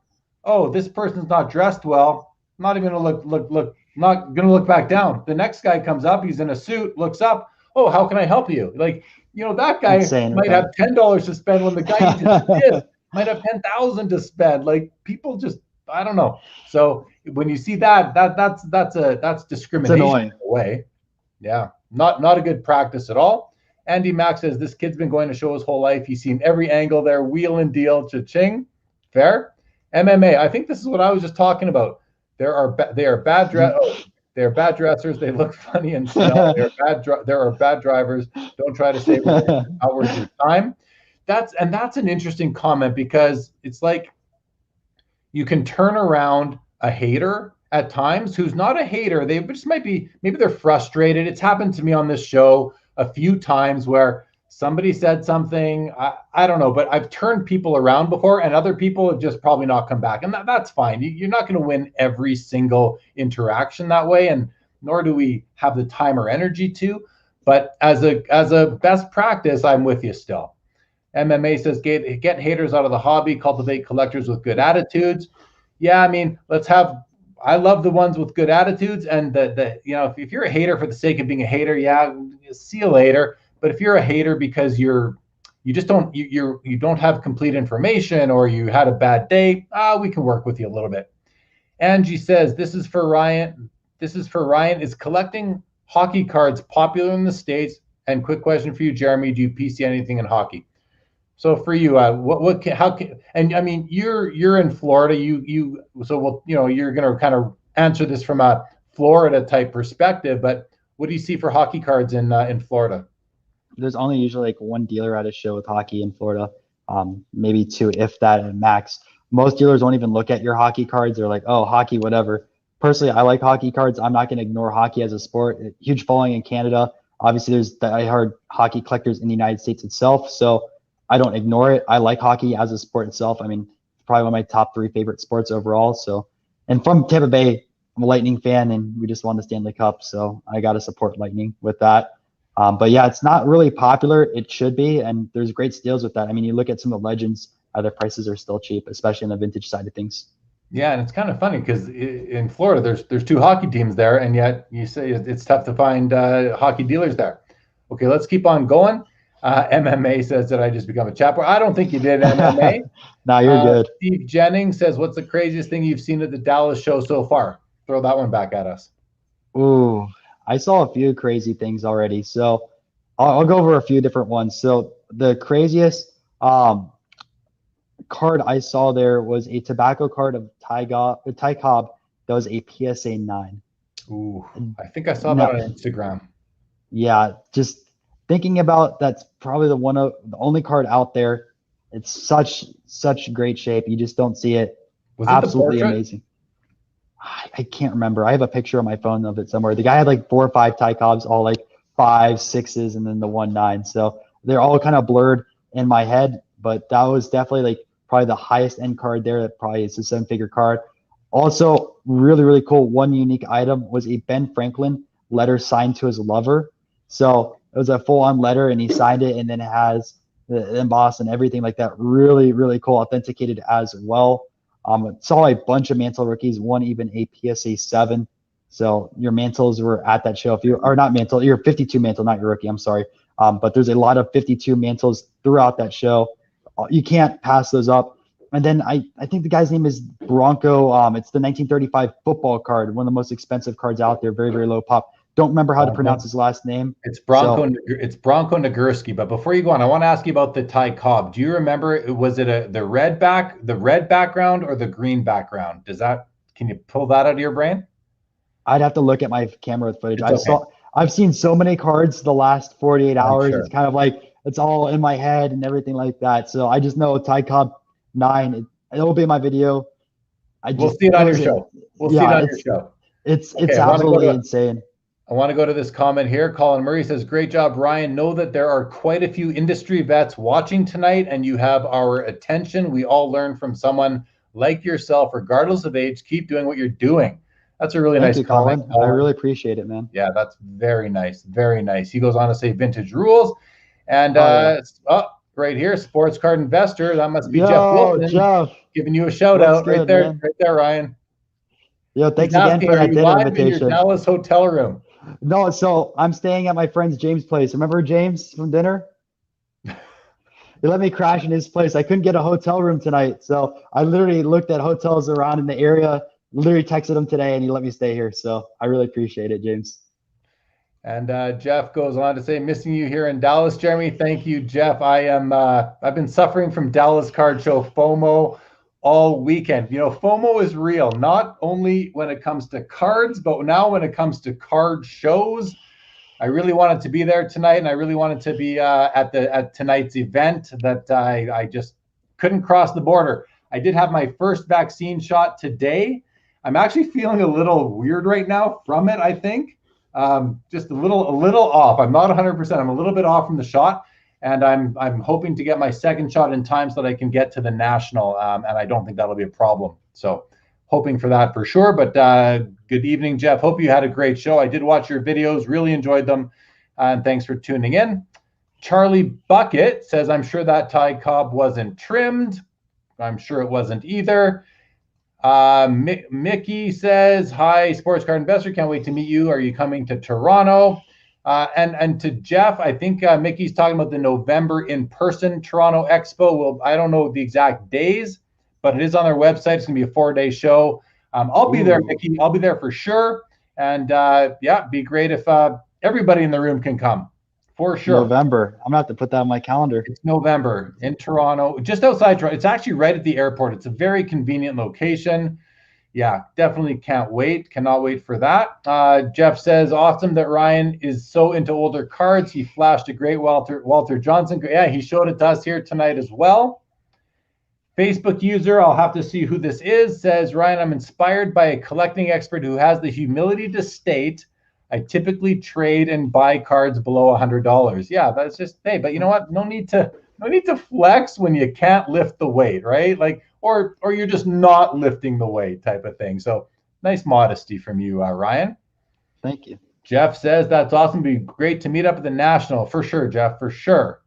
oh, this person's not dressed well. I'm not even gonna not gonna look back down. The next guy comes up, he's in a suit, looks up, oh, how can I help you? Like, that guy might have $10 to spend when the guy you just did might have 10,000 to spend. Like, people just, I don't know. So when you see that's discrimination in a way. Yeah, not a good practice at all. Andy Max says, this kid's been going to show his whole life. He's seen every angle there, wheel and deal, cha-ching. Fair. MMA, I think this is what I was just talking about. They are bad dressers. They look funny and smell. There are bad drivers. Don't try to save hours of your time. That's an interesting comment, because it's like you can turn around a hater at times who's not a hater. They just maybe they're frustrated. It's happened to me on this show a few times where somebody said something, I don't know, but I've turned people around before, and other people have just probably not come back. And that's fine. You're not going to win every single interaction that way, and nor do we have the time or energy to. But as a best practice, I'm with you still. MMA says, get haters out of the hobby, cultivate collectors with good attitudes. Yeah, I mean, I love the ones with good attitudes, and if you're a hater for the sake of being a hater, yeah, see you later. But if you're a hater because you you just don't you don't have complete information, or you had a bad day, we can work with you a little bit. Angie says, this is for Ryan. This is for Ryan. Is collecting hockey cards popular in the States? And quick question for you, Jeremy. Do you PC anything in hockey? So for you, how can, and I mean, you're in Florida. So we'll, you're going to kind of answer this from a Florida type perspective, but what do you see for hockey cards in Florida? There's only usually like one dealer at a show with hockey in Florida, maybe two, if that, at max. Most dealers won't even look at your hockey cards. They're like, oh, hockey, whatever. Personally, I like hockey cards. I'm not going to ignore hockey as a sport. Huge following in Canada. Obviously, there's diehard hockey collectors in the United States itself. So I don't ignore it. I like hockey as a sport itself. I mean, it's probably one of my top 3 favorite sports overall. So, and from Tampa Bay, I'm a Lightning fan, and we just won the Stanley Cup. So I got to support Lightning with that. But yeah, it's not really popular. It should be. And there's great steals with that. I mean, you look at some of the legends, their prices are still cheap, especially on the vintage side of things. Yeah, and it's kind of funny because in Florida, there's 2 hockey teams there, and yet you say it's tough to find hockey dealers there. Okay, let's keep on going. MMA says that I just become a chaperone. I don't think you did, MMA. No, you're good. Steve Jennings says, what's the craziest thing you've seen at the Dallas show so far? Throw that one back at us. Ooh, I saw a few crazy things already. So I'll go over a few different ones. So the craziest card I saw there was a tobacco card of Ty Cobb that was a PSA 9. Ooh, I think I saw that on Instagram. Yeah, just thinking about, that's probably the only card out there. It's such great shape. You just don't see it. Was absolutely it the amazing. I can't remember. I have a picture on my phone of it somewhere. The guy had like 4 or 5 Ty Cobbs, all like 5, 6s, and then the 1/9. So they're all kind of blurred in my head, but that was definitely like probably the highest end card there. That probably is a 7-figure card. Also, really cool. One unique item was a Ben Franklin letter signed to his lover. So it was a full-on letter, and he signed it, and then it has the emboss and everything like that. Really cool, authenticated as well. Saw a bunch of Mantle rookies, one even a PSA 7. So your Mantles were at that show. If you are not Mantle, you're 52 Mantle, not your rookie. I'm sorry. But there's a lot of 52 Mantles throughout that show. You can't pass those up. And then I think the guy's name is Bronco. It's the 1935 football card, one of the most expensive cards out there. Very low pop. Don't remember how to pronounce his last name. It's Bronco. It's Bronco Nagurski. But before you go on, I want to ask you about the Ty Cobb. Do you remember? Was it the red background, or the green background? Can you pull that out of your brain? I'd have to look at my camera footage. I've seen so many cards the last 48 hours. Sure. It's kind of like it's all in my head and everything like that. So I just know Ty Cobb 9. It will be in my video. We'll see it on your show. We'll see it on your show. It's absolutely insane. I want to go to this comment here. Colin Murray says, great job, Ryan. Know that there are quite a few industry vets watching tonight, and you have our attention. We all learn from someone like yourself, regardless of age. Keep doing what you're doing. That's a really nice comment, Colin. I really appreciate it, man. Yeah, that's very nice. Very nice. He goes on to say vintage rules. And right here, sports card investor. That must be Jeff Wilson. Jeff. Giving you a shout out right there. Man. Right there, Ryan. Yo, thanks again for that dinner invitation. In your Dallas hotel room. No, so I'm staying at my friend's James' place. Remember James from dinner? He let me crash in his place. I couldn't get a hotel room tonight, so I literally looked at hotels around in the area, literally texted him today, and he let me stay here. So I really appreciate it, James. And Jeff goes on to say, missing you here in Dallas, Jeremy. Thank you, Jeff. I've been suffering from Dallas Card Show FOMO all weekend. You know, FOMO is real, not only when it comes to cards, but now when it comes to card shows. I really wanted to be there tonight, and I really wanted to be at tonight's event, that I just couldn't cross the border. I did have my first vaccine shot today. I'm actually feeling a little weird right now from it, I think. Just a little off. I'm not 100%. I'm a little bit off from the shot. And I'm hoping to get my second shot in time so that I can get to the national, and I don't think that'll be a problem. So hoping for that for sure. But good evening, Jeff. Hope you had a great show. I did watch your videos, really enjoyed them, and thanks for tuning in. Charlie Bucket says, I'm sure that Ty Cobb wasn't trimmed. I'm sure it wasn't either. Mickey says, hi, sports card investor. Can't wait to meet you. Are you coming to Toronto? And to Jeff, I think Mickey's talking about the November in-person Toronto Expo. Well, I don't know the exact days, but it is on their website. It's going to be a 4-day show. I'll be there, Mickey. I'll be there for sure. And yeah, it'd be great if everybody in the room can come, for sure. November. I'm going to have to put that on my calendar. It's November in Toronto, just outside Toronto. It's actually right at the airport. It's a very convenient location. Yeah, definitely can't wait. Cannot wait for that. Jeff says, awesome that Ryan is so into older cards. He flashed a great Walter Johnson. Yeah, he showed it to us here tonight as well. Facebook user, I'll have to see who this is, says, Ryan, I'm inspired by a collecting expert who has the humility to state, I typically trade and buy cards below $100. Yeah, that's just, hey, but you know what? No need to flex when you can't lift the weight, right? Like, or you're just not lifting the weight type of thing. So nice modesty from you, Ryan. Thank you. Jeff says, that's awesome. Be great to meet up at the National. For sure, Jeff, for sure.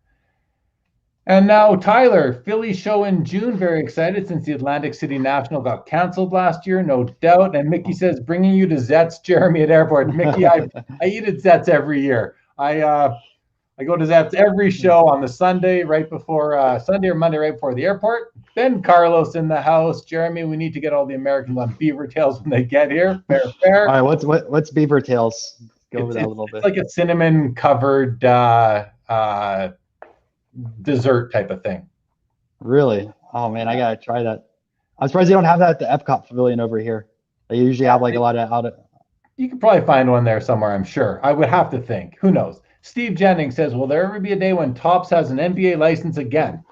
And now Tyler, Philly show in June. Very excited since the Atlantic City National got canceled last year, no doubt. And Mickey says, bringing you to Zet's, Jeremy at airport. Mickey, I eat at Zet's every year. I go to Zet's every show on the Sunday right before Sunday or Monday right before the airport. Ben Carlos in the house. Jeremy, we need to get all the Americans on beaver tails when they get here. Fair. All right, what's beaver tails? Go over that a little bit. It's like a cinnamon covered dessert type of thing. Really? Oh man, I gotta try that. I'm surprised they don't have that at the Epcot pavilion over here. They usually have like a lot of You could probably find one there somewhere, I'm sure. I would have to think. Who knows? Steve Jennings says, will there ever be a day when Topps has an NBA license again?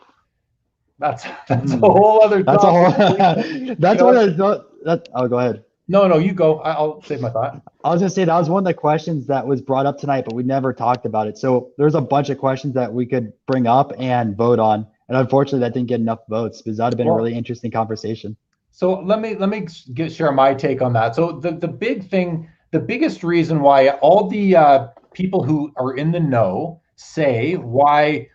That's a whole other topic. That's one of the, oh, go ahead. No, you go. I'll save my thought. I was gonna say that was one of the questions that was brought up tonight, but we never talked about it. So there's a bunch of questions that we could bring up and vote on, and unfortunately, that didn't get enough votes because that would have been a really interesting conversation. So let me share my take on that. So the big thing, the biggest reason why all the people who are in the know say why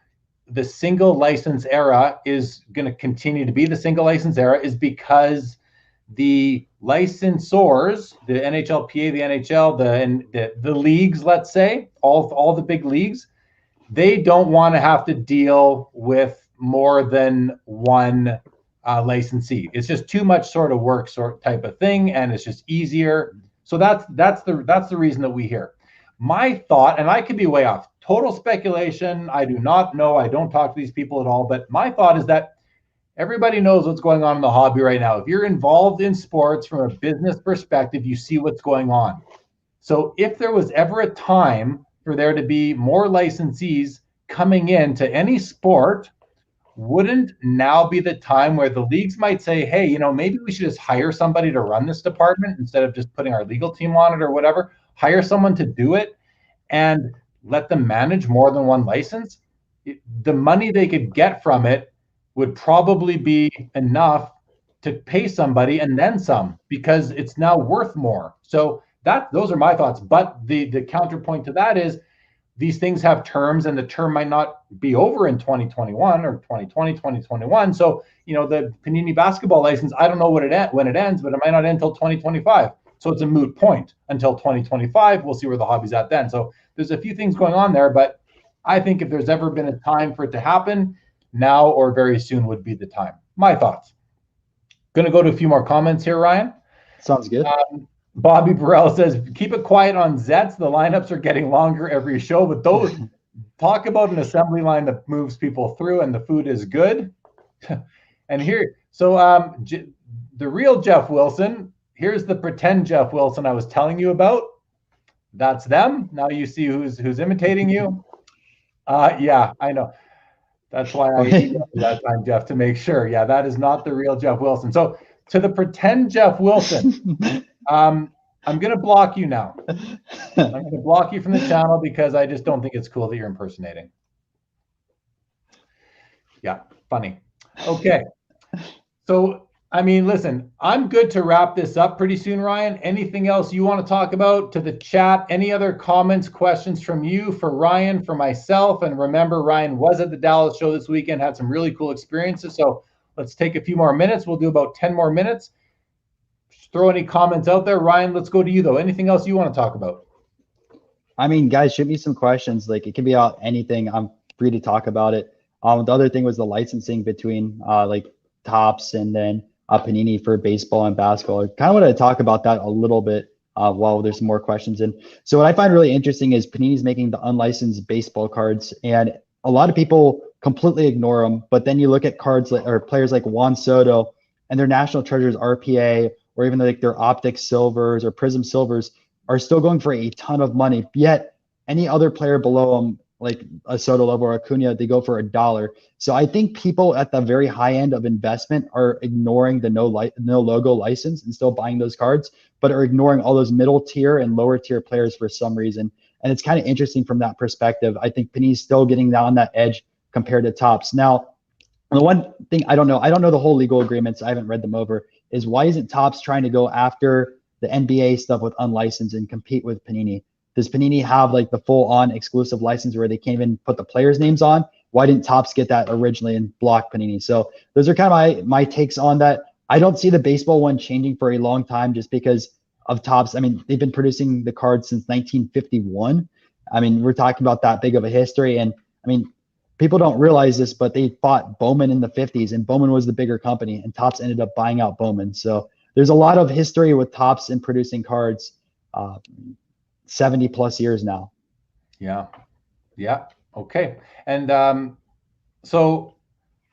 the single license era is going to continue to be the single license era is because the licensors, the NHLPA, the NHL, the leagues, let's say, all the big leagues, they don't want to have to deal with more than one licensee. It's just too much sort of work type of thing, and it's just easier. So that's the reason that we hear. My thought, and I could be way off, total speculation. I do not know. I don't talk to these people at all. But my thought is that everybody knows what's going on in the hobby right now. If you're involved in sports from a business perspective, you see what's going on. So if there was ever a time for there to be more licensees coming into any sport, wouldn't now be the time where the leagues might say, hey, you know, maybe we should just hire somebody to run this department instead of just putting our legal team on it or whatever, hire someone to do it and let them manage more than one license? The money they could get from it would probably be enough to pay somebody and then some, because it's now worth more. So those are my thoughts. But the counterpoint to that is these things have terms, and the term might not be over in 2021 or 2020, 2021. So, you know, the Panini basketball license, I don't know when it ends, but it might not end until 2025. So it's a moot point until 2025. We'll see where the hobby's at then. So there's a few things going on there, but I think if there's ever been a time for it to happen, now or very soon would be the time. My thoughts. Going to go to a few more comments here, Ryan. Sounds good. Bobby Burrell says, keep it quiet on Zets. The lineups are getting longer every show, but those talk about an assembly line that moves people through and the food is good. And here, so the real Jeff Wilson, here's the pretend Jeff Wilson I was telling you about. That's them. Now you see who's imitating you. Yeah, I know. That's why I emailed you that time, Jeff, to make sure. Yeah, that is not the real Jeff Wilson. So to the pretend Jeff Wilson, I'm going to block you now. I'm going to block you from the channel because I just don't think it's cool that you're impersonating. Yeah, funny. Okay. So, I mean, listen, I'm good to wrap this up pretty soon, Ryan. Anything else you want to talk about to the chat? Any other comments, questions from you for Ryan, for myself? And remember, Ryan was at the Dallas show this weekend, had some really cool experiences. So let's take a few more minutes. We'll do about 10 more minutes. Just throw any comments out there. Ryan, let's go to you, though. Anything else you want to talk about? I mean, guys, shoot me some questions. Like it can be about anything. I'm free to talk about it. The other thing was the licensing between like Topps and then Panini for baseball and basketball. I kind of want to talk about that a little bit while there's some more questions. And so what I find really interesting is Panini's making the unlicensed baseball cards, and a lot of people completely ignore them. But then you look at cards like, or players like Juan Soto and their national treasures RPA, or even like their optic silvers or prism silvers are still going for a ton of money. Yet any other player below them, like a Soto Lobo or Acuna, they go for $1. So I think people at the very high end of investment are ignoring the no logo license and still buying those cards, but are ignoring all those middle tier and lower tier players for some reason. And it's kind of interesting from that perspective. I think Panini's still getting down that edge compared to Topps. Now, the one thing I don't know the whole legal agreements. I haven't read them over. Is why isn't Topps trying to go after the NBA stuff with unlicensed and compete with Panini? Does Panini have like the full on exclusive license where they can't even put the players' names on? Why didn't Topps get that originally and block Panini? So those are kind of my takes on that. I don't see the baseball one changing for a long time just because of Topps. I mean, they've been producing the cards since 1951. I mean, we're talking about that big of a history. And I mean, people don't realize this, but they bought Bowman in the 50s, and Bowman was the bigger company, and Topps ended up buying out Bowman. So there's a lot of history with Topps in producing cards, 70 plus years now. Yeah. Yeah. Okay. And so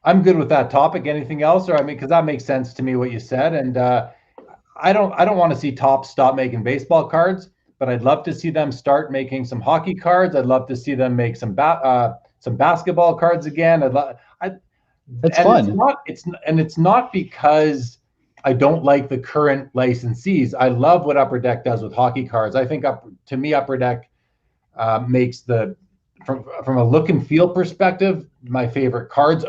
I'm good with that topic. Anything else? Or I mean, because that makes sense to me what you said. And I don't want to see Topps stop making baseball cards, but I'd love to see them start making some hockey cards. I'd love to see them make some basketball cards again. It's And fun. it's not because I don't like the current licensees. I love what Upper Deck does with hockey cards. I think to me Upper Deck makes from a look and feel perspective my favorite cards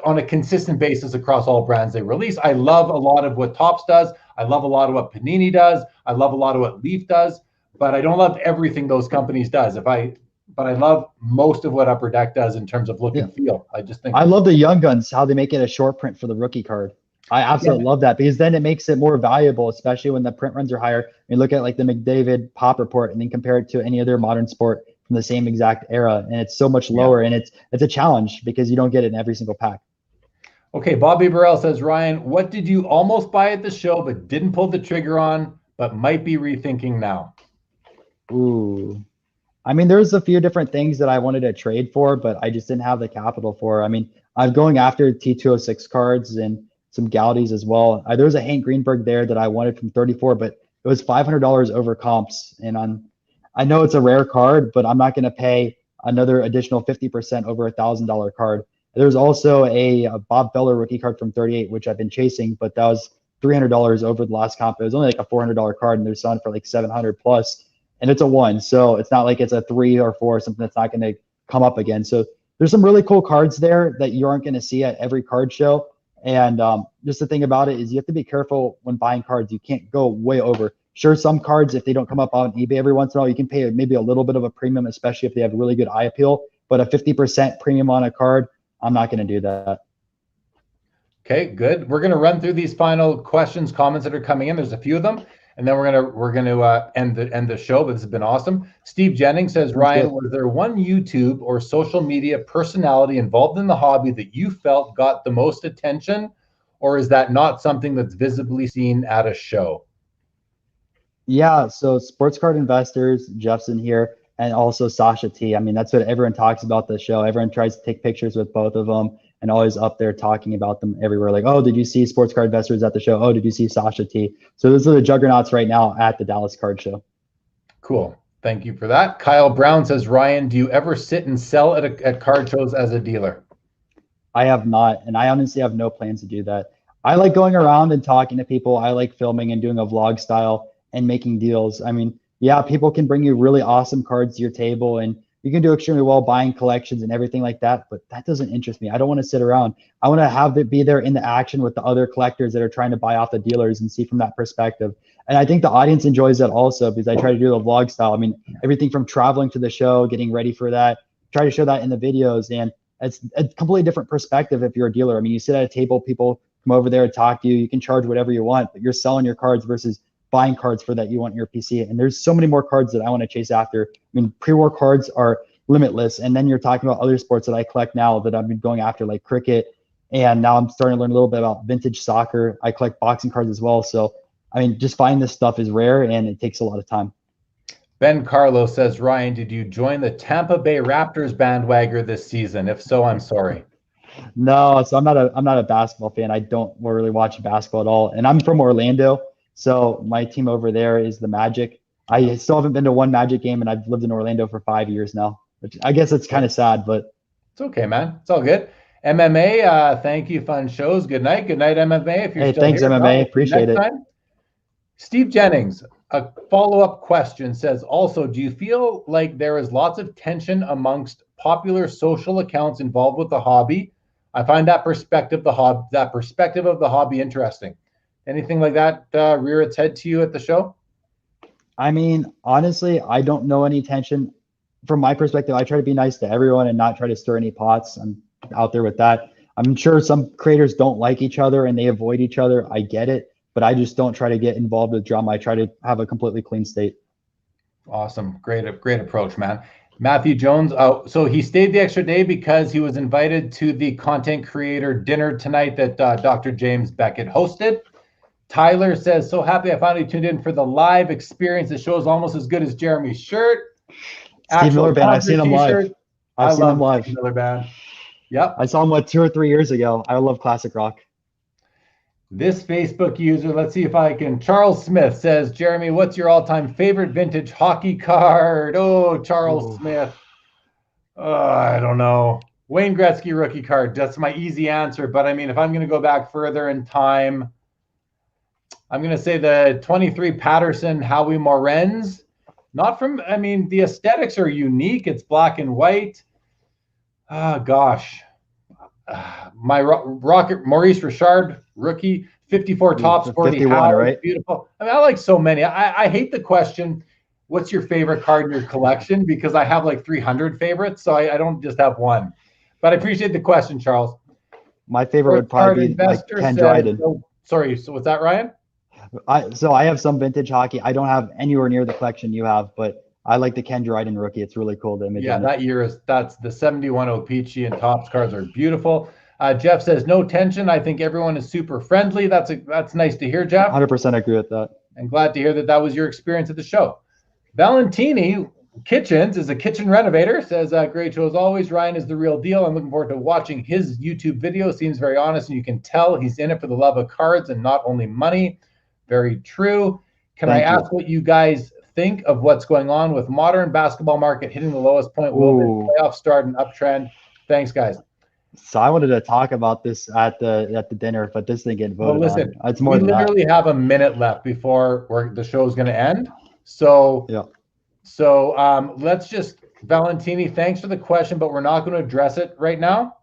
on a consistent basis across all brands they release. I love a lot of what Topps does. I love a lot of what Panini does. I love a lot of what Leaf does, but I don't love everything those companies does. But I love most of what Upper Deck does in terms of look Yeah. and feel. I just think I love the Young Guns, how they make it a short print for the rookie card. I yeah, absolutely love that because then it makes it more valuable, especially when the print runs are higher. You look at like the McDavid Pop Report and then compare it to any other modern sport from the same exact era, and it's so much yeah. lower. And it's a challenge because you don't get it in every single pack. Okay, Bobby Burrell says, Ryan, what did you almost buy at the show but didn't pull the trigger on, but might be rethinking now? Ooh. I mean, there's a few different things that I wanted to trade for, but I just didn't have the capital for. I mean, I'm going after T206 cards and some Gaudis as well. There was a Hank Greenberg there that I wanted from 34, but it was $500 over comps. And I know it's a rare card, but I'm not going to pay another additional 50% over $1,000 card. There's also a Bob Feller rookie card from 38, which I've been chasing, but that was $300 over the last comp. It was only like a $400 card, and they're selling for like 700 plus, and it's a one. So it's not like it's a 3 or 4 or something that's not going to come up again. So there's some really cool cards there that you aren't going to see at every card show. And just the thing about it is you have to be careful when buying cards. You can't go way over. Sure, some cards, if they don't come up on eBay every once in a while, you can pay maybe a little bit of a premium, especially if they have really good eye appeal. But a 50% premium on a card, I'm not going to do that. Okay, good. We're going to run through these final questions, comments that are coming in. There's a few of them, and then we're gonna end the show. But this has been awesome. Steve Jennings says, Sounds Ryan, good. was there one YouTube or social media personality involved in the hobby that you felt got the most attention, or is that not something that's visibly seen at a show? Yeah, so sports card investors, Jeff's in here, and also Sasha T. I mean, that's what everyone talks about the show. Everyone tries to take pictures with both of them and always up there talking about them everywhere. Like, oh, did you see sports card investors at the show? Oh, did you see Sasha T? So those are the juggernauts right now at the Dallas Card Show. Cool. Thank you for that. Kyle Brown says, Ryan, do you ever sit and sell at card shows as a dealer? I have not, and I honestly have no plans to do that. I like going around and talking to people. I like filming and doing a vlog style and making deals. I mean, yeah, people can bring you really awesome cards to your table and you can do extremely well buying collections and everything like that, but that doesn't interest me. I don't want to sit around. I want to have it be there in the action with the other collectors that are trying to buy off the dealers and see from that perspective. And I think the audience enjoys that also because I try to do the vlog style. I mean, everything from traveling to the show, getting ready for that, try to show that in the videos. And it's a completely different perspective if you're a dealer. I mean, you sit at a table, people come over there and talk to you. You can charge whatever you want, but you're selling your cards versus buying cards for that you want in your PC. And there's so many more cards that I want to chase after. I mean, pre-war cards are limitless. And then you're talking about other sports that I collect now that I've been going after, like cricket. And now I'm starting to learn a little bit about vintage soccer. I collect boxing cards as well. So, I mean, just finding this stuff is rare and it takes a lot of time. Ben Carlo says, Ryan, did you join the Tampa Bay Raptors bandwagon this season? If so, I'm sorry. No, so I'm not a basketball fan. I don't really watch basketball at all. And I'm from Orlando. So my team over there is the Magic. I still haven't been to one Magic game, and I've lived in Orlando for 5 years now, which I guess it's kind of sad, but it's okay, man. It's all good. MMA, thank you. Fun shows. Good night. Good night, MMA. If you're still thanks, here, MMA. Appreciate it. Time. Steve Jennings, a follow-up question says, also, do you feel like there is lots of tension amongst popular social accounts involved with the hobby? I find that perspective of the hobby interesting. Anything like that rear its head to you at the show? I mean, honestly, I don't know any tension. From my perspective, I try to be nice to everyone and not try to stir any pots. I'm out there with that. I'm sure some creators don't like each other and they avoid each other. I get it, but I just don't try to get involved with drama. I try to have a completely clean state. Awesome. Great approach, man. Matthew Jones, so he stayed the extra day because he was invited to the content creator dinner tonight that Dr. James Beckett hosted. Tyler says, so happy I finally tuned in for the live experience. The show is almost as good as Jeremy's shirt. Steve Miller Band, I've seen him live. I've seen him live. Miller Band. Yep. I saw him 2 or 3 years ago. I love classic rock. This Facebook user, let's see if I can. Charles Smith says, Jeremy, what's your all-time favorite vintage hockey card? Oh, Charles Smith. I don't know. Wayne Gretzky rookie card. That's my easy answer. But I mean, if I'm going to go back further in time, I'm going to say the 23 Patterson Howie Morenz. Not from, I mean, the aesthetics are unique. It's black and white. Oh, gosh. My Rocket Maurice Richard rookie 54 tops 40 right? Beautiful. I mean, I like so many. I hate the question, what's your favorite card in your collection, because I have like 300 favorites, so I don't just have one. But I appreciate the question, Charles. My favorite would probably be like Ken Dryden. Sorry, so what's that, Ryan? So I have some vintage hockey. I don't have anywhere near the collection you have, but I like the Ken Dryden rookie. It's really cool. The image. Yeah, that's the 71 O-Pee-Chee and Topps cards are beautiful. Jeff says no tension. I think everyone is super friendly. That's nice to hear, Jeff. 100% agree with that. And glad to hear that was your experience at the show. Valentini Kitchens is a kitchen renovator. Says great show as always. Ryan is the real deal. I'm looking forward to watching his YouTube video. Seems very honest, and you can tell he's in it for the love of cards and not only money. Very true. Can I ask what you guys think of what's going on with modern basketball market hitting the lowest point? Will the playoffs start an uptrend? Thanks, guys. So I wanted to talk about this at the dinner, but this didn't get voted listen, on. It's more we than literally have a minute left before the show is going to end. So yeah. So let's just, Valentini, thanks for the question, but we're not going to address it right now.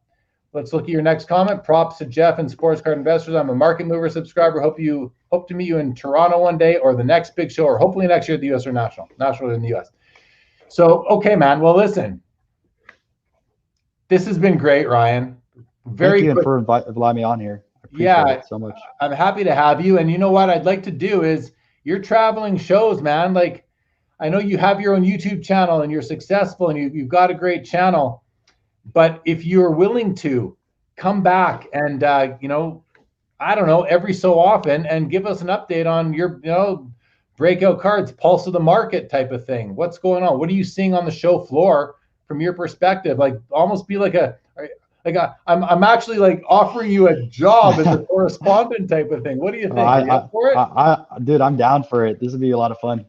Let's look at your next comment. Props to Jeff and Sports Card Investors. I'm a Market Mover subscriber. Hope to meet you in Toronto one day, or the next big show, or hopefully next year at the U.S. or National in the U.S. So, okay, man. Well, listen, this has been great, Ryan. Thank you for allowing me on here. I appreciate it so much. I'm happy to have you. And you know what I'd like to do is, you're traveling shows, man. Like, I know you have your own YouTube channel and you're successful and you've got a great channel. But if you're willing to come back and, I don't know, every so often and give us an update on your, breakout cards, pulse of the market type of thing. What's going on? What are you seeing on the show floor from your perspective? Like almost be I'm actually like offering you a job as a correspondent type of thing. What do you think? Are you up for it? Dude, I'm down for it. This would be a lot of fun.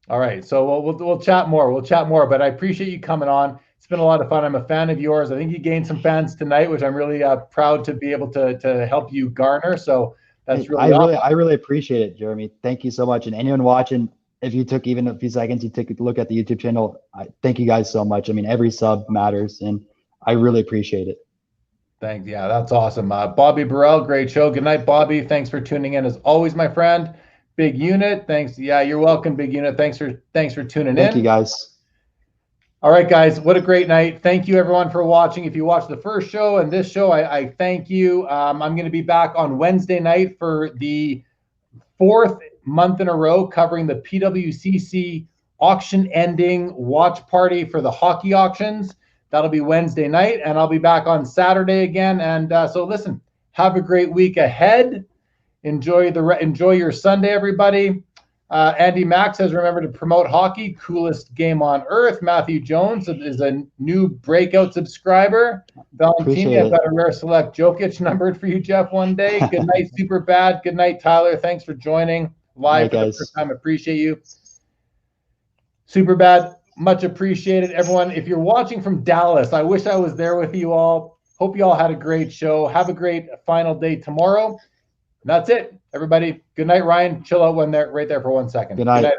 All right. So we'll chat more. We'll chat more, but I appreciate you coming on. It's been a lot of fun. I'm a fan of yours. I think you gained some fans tonight, which I'm really proud to be able to help you garner. So that's really awesome. I really appreciate it, Jeremy. Thank you so much. And anyone watching, if you took even a few seconds, you took a look at the YouTube channel, thank you guys so much. I mean, every sub matters, and I really appreciate it. Thanks. Yeah, that's awesome. Bobby Burrell, great show. Good night, Bobby. Thanks for tuning in as always, my friend. Big Unit, thanks. Yeah, you're welcome, Big Unit. Thanks for tuning in. Thank you, guys. All right, guys, what a great night. Thank you, everyone, for watching. If you watched the first show and this show, I thank you. I'm going to be back on Wednesday night for the 4th month in a row covering the PWCC auction ending watch party for the hockey auctions. That'll be Wednesday night, and I'll be back on Saturday again. And so listen, have a great week ahead. Enjoy your Sunday, everybody. Andy Mack says, remember to promote hockey. Coolest game on earth. Matthew Jones is a new Breakout subscriber. Valentini, I've got a rare select Jokic numbered for you, Jeff, one day. Good night, Super Bad. Good night, Tyler. Thanks for joining live for the first time. Appreciate you. Super Bad, much appreciated. Everyone, if you're watching from Dallas, I wish I was there with you all. Hope you all had a great show. Have a great final day tomorrow. That's it, everybody. Good night, Ryan. Chill out right there for 1 second. Good night.